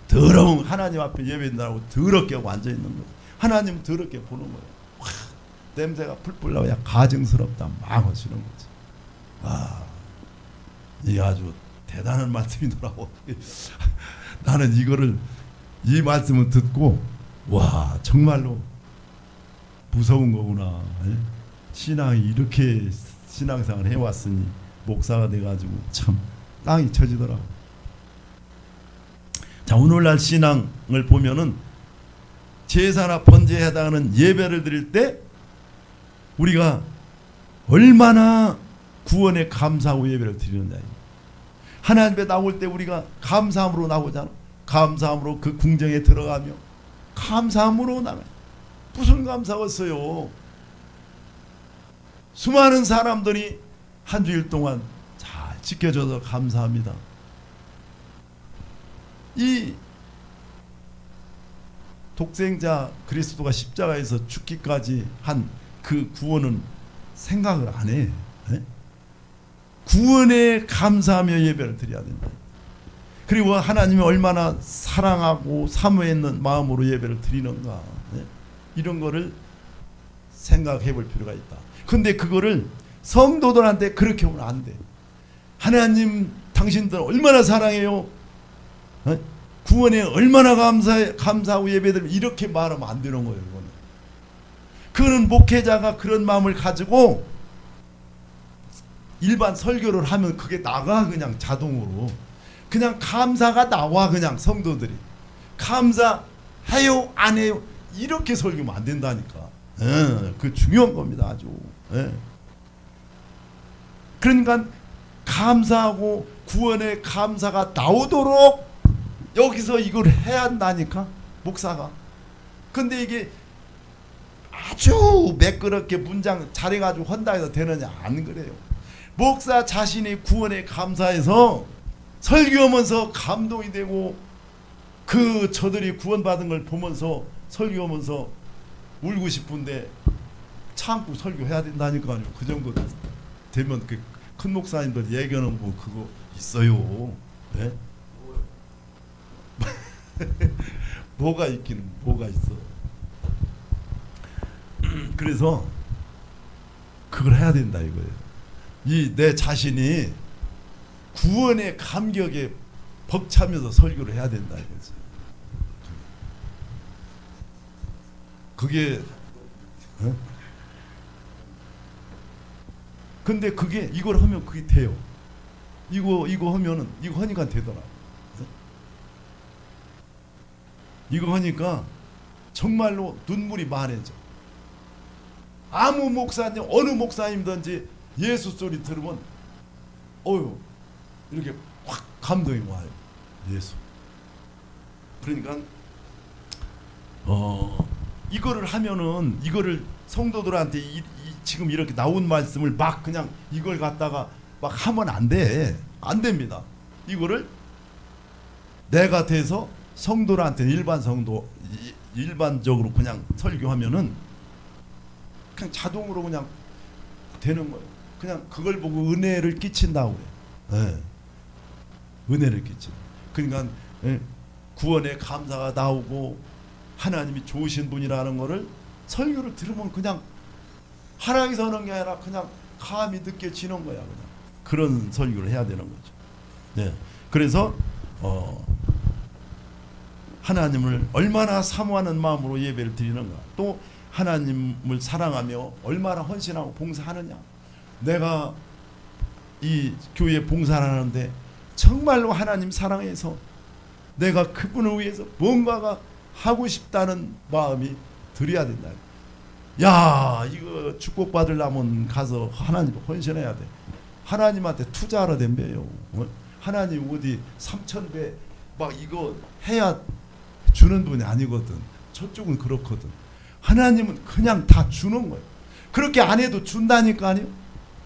더러운 하나님 앞에 예배한다고 더럽게 하고 앉아있는 거지. 하나님 더럽게 보는 거예요. 와, 냄새가 풀풀 나고 가증스럽다 막 하시는 거지. 이게 아주 대단한 말씀이더라고. 나는 이 말씀을 듣고 와 정말로 무서운 거구나. 신앙이 이렇게 신앙생활을 해왔으니 목사가 돼가지고 참 땅이 쳐지더라고. 자, 오늘날 신앙을 보면은 제사나 번제에 해당하는 예배를 드릴 때 우리가 얼마나 구원에 감사하고 예배를 드리느냐. 하나님 앞에 나올 때 우리가 감사함으로 나오잖아. 감사함으로 그 궁정에 들어가며 감사함으로 나가요. 무슨 감사가 있어요? 수많은 사람들이 한 주일 동안 잘 지켜줘서 감사합니다. 이 독생자 그리스도가 십자가에서 죽기까지 한 그 구원은 생각을 안 해. 구원에 감사하며 예배를 드려야 된다. 그리고 하나님이 얼마나 사랑하고 사모했는 마음으로 예배를 드리는가. 이런 거를 생각해 볼 필요가 있다. 근데 그거를 성도들한테 그렇게 하면 안 돼. 하나님 당신들 얼마나 사랑해요. 구원에 얼마나 감사하고 예배드리면 이렇게 말하면 안 되는 거예요. 그거는 목회자가 그런 마음을 가지고 일반 설교를 하면 그게 나가. 그냥 자동으로 그냥 감사가 나와. 그냥 성도들이 감사해요 안 해요 이렇게 설교하면 안 된다니까. 그 중요한 겁니다. 아주. 그러니까 감사하고 구원의 감사가 나오도록 여기서 이걸 해야 한다니까 목사가. 근데 이게 아주 매끄럽게 문장 잘해가지고 한다 해서 되느냐? 안 그래요. 목사 자신이 구원에 감사해서 설교하면서 감동이 되고 그 저들이 구원받은 걸 보면서 설교하면서 울고 싶은데 참고 설교해야 된다니까요. 그 정도 되면 그 큰 목사님들 얘기하는 거 그거 있어요. 네? 뭐가 있기는 뭐가 있어. 그래서 그걸 해야 된다 이거예요. 이 내 자신이 구원의 감격에 벅차면서 설교를 해야 된다 이거죠. 그게 근데 그게 이걸 하면 그게 돼요. 이거 하면은 이거 하니까 되더라. 이거 하니까 정말로 눈물이 많아져. 아무 목사님 어느 목사님든지 예수 소리 들으면 어유 이렇게 확 감동이 와요. 예수. 그러니까 이거를 하면은 이거를 성도들한테 지금 이렇게 나온 말씀을 막 그냥 이걸 갖다가 막 하면 안 돼. 안 됩니다. 이거를 내가 돼서 성도들한테 일반적으로 그냥 설교하면은 그냥 자동으로 그냥 되는 거예요. 그냥 그걸 보고 은혜를 끼친다고 그래요. 네. 은혜를 끼친. 그러니까 구원의 감사가 나오고 하나님이 좋으신 분이라는 거를 설교를 들으면 그냥 하락에서 하는 게 아니라 그냥 감이 느껴지는 거야. 그냥 그런 설교를 해야 되는 거죠. 네. 그래서 하나님을 얼마나 사모하는 마음으로 예배를 드리는가. 또 하나님을 사랑하며 얼마나 헌신하고 봉사하느냐. 내가 이 교회 봉사를 하는데 정말로 하나님 사랑해서 내가 그분을 위해서 뭔가가 하고 싶다는 마음이 들어야 된다. 야, 이거 축복받으려면 가서 하나님 헌신해야 돼. 하나님한테 투자하라 덤벼요. 하나님 어디 3,000배 막 이거 해야 주는 분이 아니거든. 저쪽은 그렇거든. 하나님은 그냥 다 주는 거예요. 그렇게 안 해도 준다니까요.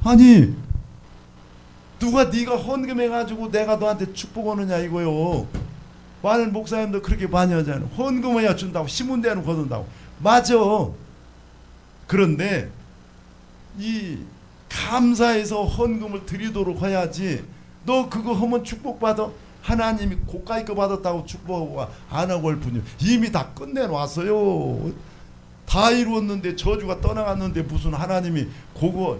아니 누가 네가 헌금해가지고 내가 너한테 축복하느냐 이거요. 많은 목사님도 그렇게 많이 하잖아요. 헌금해야 준다고 심은 데는 거둔다고. 맞아. 그런데 이 감사해서 헌금을 드리도록 해야지. 너 그거 하면 축복받아. 하나님이 고가의 거 받았다고 축복하고 안 하고 할 뿐이요. 이미 다 끝내놨어요. 다 이루었는데 저주가 떠나갔는데 무슨 하나님이 그거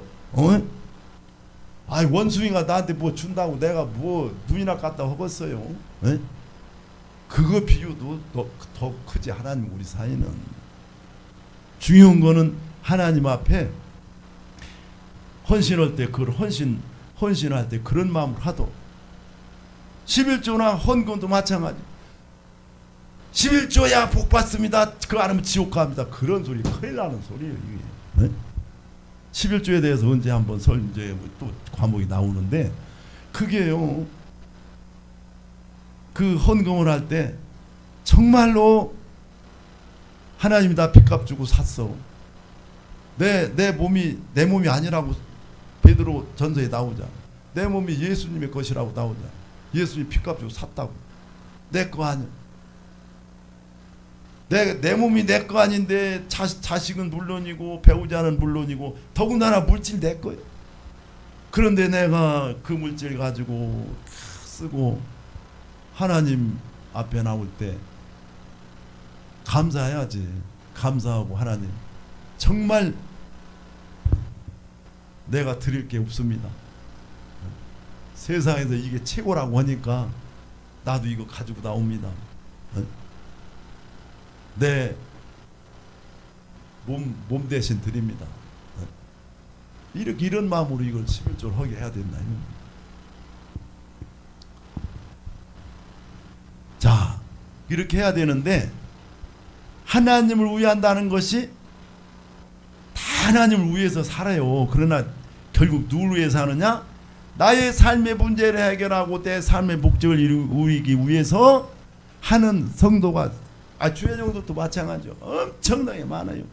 아이 원숭이가 나한테 뭐 준다고 내가 뭐 눈이나 갖다 허겄어요. 그거 비유도 더 크지. 하나님 우리 사이는 중요한 거는 하나님 앞에 헌신할 때 그걸 헌신할 때 그런 마음을 하도 11조나 헌금도 마찬가지. 11조야 복 받습니다. 그거 안 하면 지옥 갑니다. 그런 소리 큰일 나는 소리예요. 이게. 11조에 대해서 언제 한번 이제 또 과목이 나오는데 그게요. 그 헌금을 할 때 정말로 하나님이 다 빚값 주고 샀어. 내 몸이 아니라고 베드로 전서에 나오잖아. 내 몸이 예수님의 것이라고 나오잖아. 예수님이 빚값 주고 샀다고. 내 거 아니야. 내 몸이 내 거 아닌데 자식은 물론이고 배우자는 물론이고 더군다나 물질 내 거예요. 그런데 내가 그 물질 가지고 쓰고 하나님 앞에 나올 때 감사해야지. 감사하고 하나님 정말 내가 드릴 게 없습니다. 세상에서 이게 최고라고 하니까 나도 이거 가지고 나옵니다. 내 몸 대신 드립니다. 이런 마음으로 이걸 11조를 하게 해야 된다. 자, 이렇게 해야 되는데 하나님을 위한다는 것이 다 하나님을 위해서 살아요. 그러나 결국 누굴 위해서 하느냐? 나의 삶의 문제를 해결하고 내 삶의 목적을 이루기 위해서 하는 성도가 주회정도도 마찬가지죠. 엄청나게 많아요.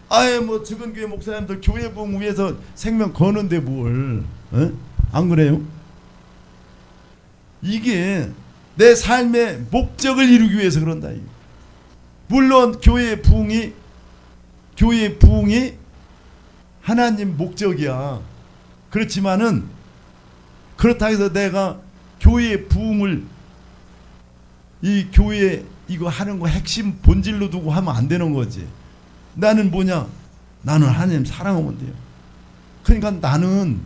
아예 뭐 적은 교회 목사님들 교회 부흥 위해서 생명 거는데 뭘? 안 그래요? 이게 내 삶의 목적을 이루기 위해서 그런다. 물론 교회의 부흥이 하나님 목적이야. 그렇지만은 그렇다 해서 내가 교회의 부흥을 이 교회 이거 하는 거 핵심 본질로 두고 하면 안 되는 거지. 나는 뭐냐? 나는 하나님 사랑하면 돼요. 그러니까 나는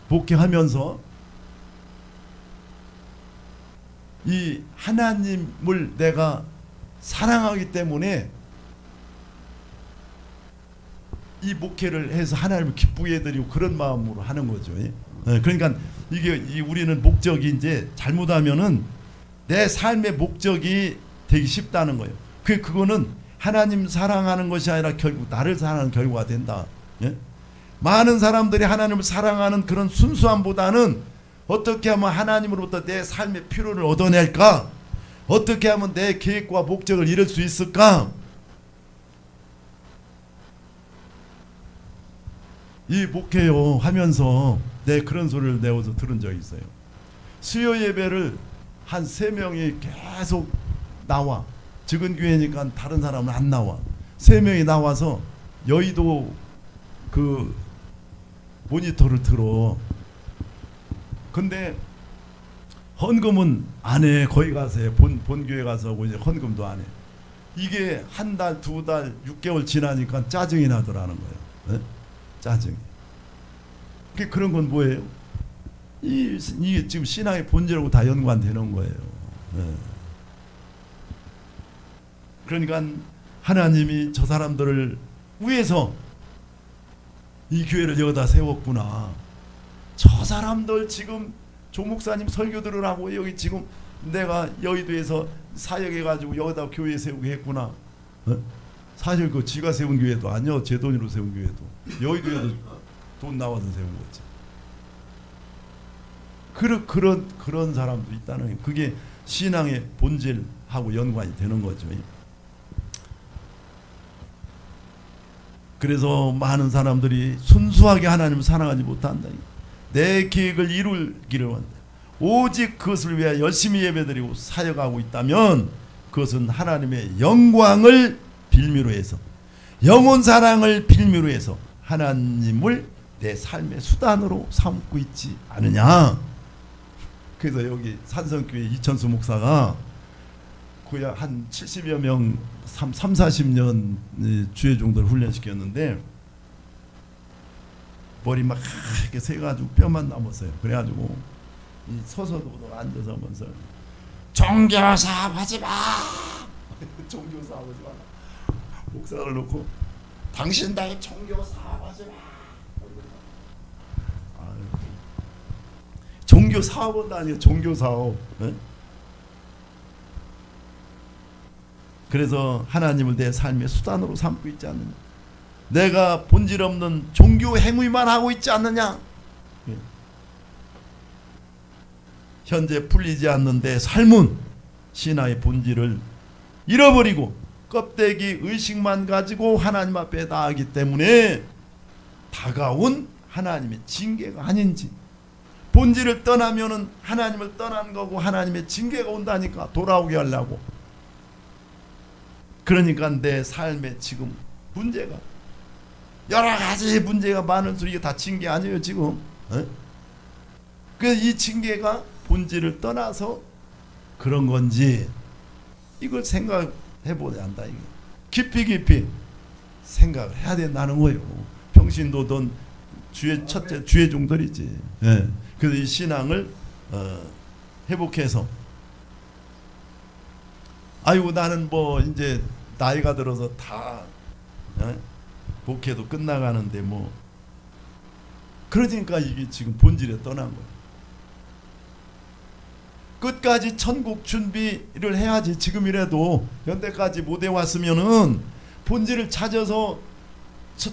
목회하면서 이 하나님을 내가 사랑하기 때문에 이 목회를 해서 하나님을 기쁘게 해드리고 그런 마음으로 하는 거죠. 그러니까 이게 우리는 목적이 이제 잘못하면은 내 삶의 목적이 되기 쉽다는 거예요. 그거는 하나님 사랑하는 것이 아니라 결국 나를 사랑하는 결과가 된다. 많은 사람들이 하나님을 사랑하는 그런 순수함보다는 어떻게 하면 하나님으로부터 내 삶의 필요를 얻어낼까? 어떻게 하면 내 계획과 목적을 이룰 수 있을까? 이 목회요 하면서 내 그런 소리를 내어서 들은 적이 있어요. 수요 예배를 한 3명이 계속 나와. 적은 교회니까 다른 사람은 안 나와. 3명이 나와서 여의도 그 모니터를 들어. 근데 헌금은 안 해. 거기 가서 해. 본교회 가서 하고 이제 헌금도 안 해. 이게 한 달, 2달, 6개월 지나니까 짜증이 나더라는 거예요. 짜증이. 그런 건 뭐예요? 이게 지금 신앙의 본질하고 다 연관되는 거예요. 그러니까 하나님이 저 사람들을 위해서 이 교회를 여기다 세웠구나. 저 사람들 지금 조 목사님 설교 들으라고 여기 지금 내가 여의도에서 사역해가지고 여기다 교회 세우게 했구나. 사실 그 지가 세운 교회도 아니요. 제 돈으로 세운 교회도 여의도에도 돈 나와서 세운 거지. 그런 사람도 있다는 게 그게 신앙의 본질하고 연관이 되는 거죠. 그래서 많은 사람들이 순수하게 하나님을 사랑하지 못한다. 내 계획을 이루기를 원한다. 오직 그것을 위해 열심히 예배드리고 사역하고 있다면 그것은 하나님의 영광을 빌미로 해서 영혼 사랑을 빌미로 해서 하나님을 내 삶의 수단으로 삼고 있지 않느냐. 그래서 여기 산성교회 이천수 목사가 거의 한 70여 명 30-40년 주의 종들 훈련시켰는데 머리 막 이렇게 세가지고 뼈만 남았어요. 그래가지고 서서도 앉아서 하면서 종교 사업하지 마. 종교 사업하지 마. 목사를 놓고 당신들 종교 사업하지 마. 종교 사업은 아니에요. 종교 사업. 그래서 하나님을 내 삶의 수단으로 삼고 있지 않느냐. 내가 본질 없는 종교 행위만 하고 있지 않느냐. 현재 풀리지 않는 내 삶은 신앙의 본질을 잃어버리고 껍데기 의식만 가지고 하나님 앞에 나아가기 때문에 다가온 하나님의 징계가 아닌지. 본질을 떠나면은 하나님을 떠난 거고 하나님의 징계가 온다니까. 돌아오게 하려고. 그러니까 내 삶에 지금 문제가 여러 가지 문제가 많을수록 이게 다 징계 아니에요 지금. 그래서 이 징계가 본질을 떠나서 그런 건지 이걸 생각해 보야 한다. 이게 깊이 생각을 해야 된다는 거예요. 평신도든 주의 첫째 주의 종들이지. 그래서 이 신앙을 회복해서 아이고 나는 뭐 이제 나이가 들어서 다 목회도 끝나가는데 뭐 그러니까 이게 지금 본질에 떠난 거예요. 끝까지 천국 준비를 해야지. 지금이라도 연대까지 못 해왔으면은 본질을 찾아서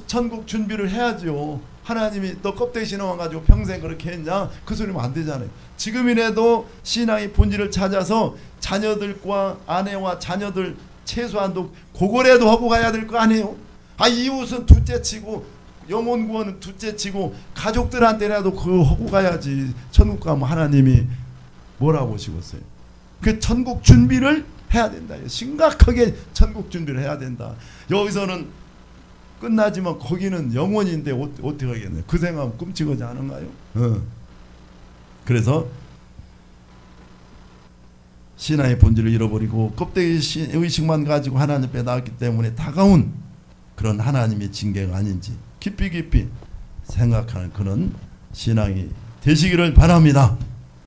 천국 준비를 해야죠. 하나님이 너 껍데기 신어가지고 평생 그렇게 했냐? 그 소리면 안 되잖아요. 지금이라도 신앙의 본질을 찾아서 자녀들과 아내와 자녀들 최소한도 그거라도 하고 가야 될 거 아니에요? 이웃은 둘째치고 영혼 구원은 둘째치고 가족들한테라도 그거 하고 가야지. 천국 가면 하나님이 뭐라고 보시겠어요? 그 천국 준비를 해야 된다. 심각하게 천국 준비를 해야 된다. 여기서는 끝나지만 거기는 영원인데 어떻게 하겠네요. 그 생각은 끔찍하지 않은가요? 그래서 신앙의 본질을 잃어버리고 껍데기 의식만 가지고 하나님 앞에 나왔기 때문에 다가온 그런 하나님의 징계가 아닌지 깊이 생각하는 그런 신앙이 되시기를 바랍니다.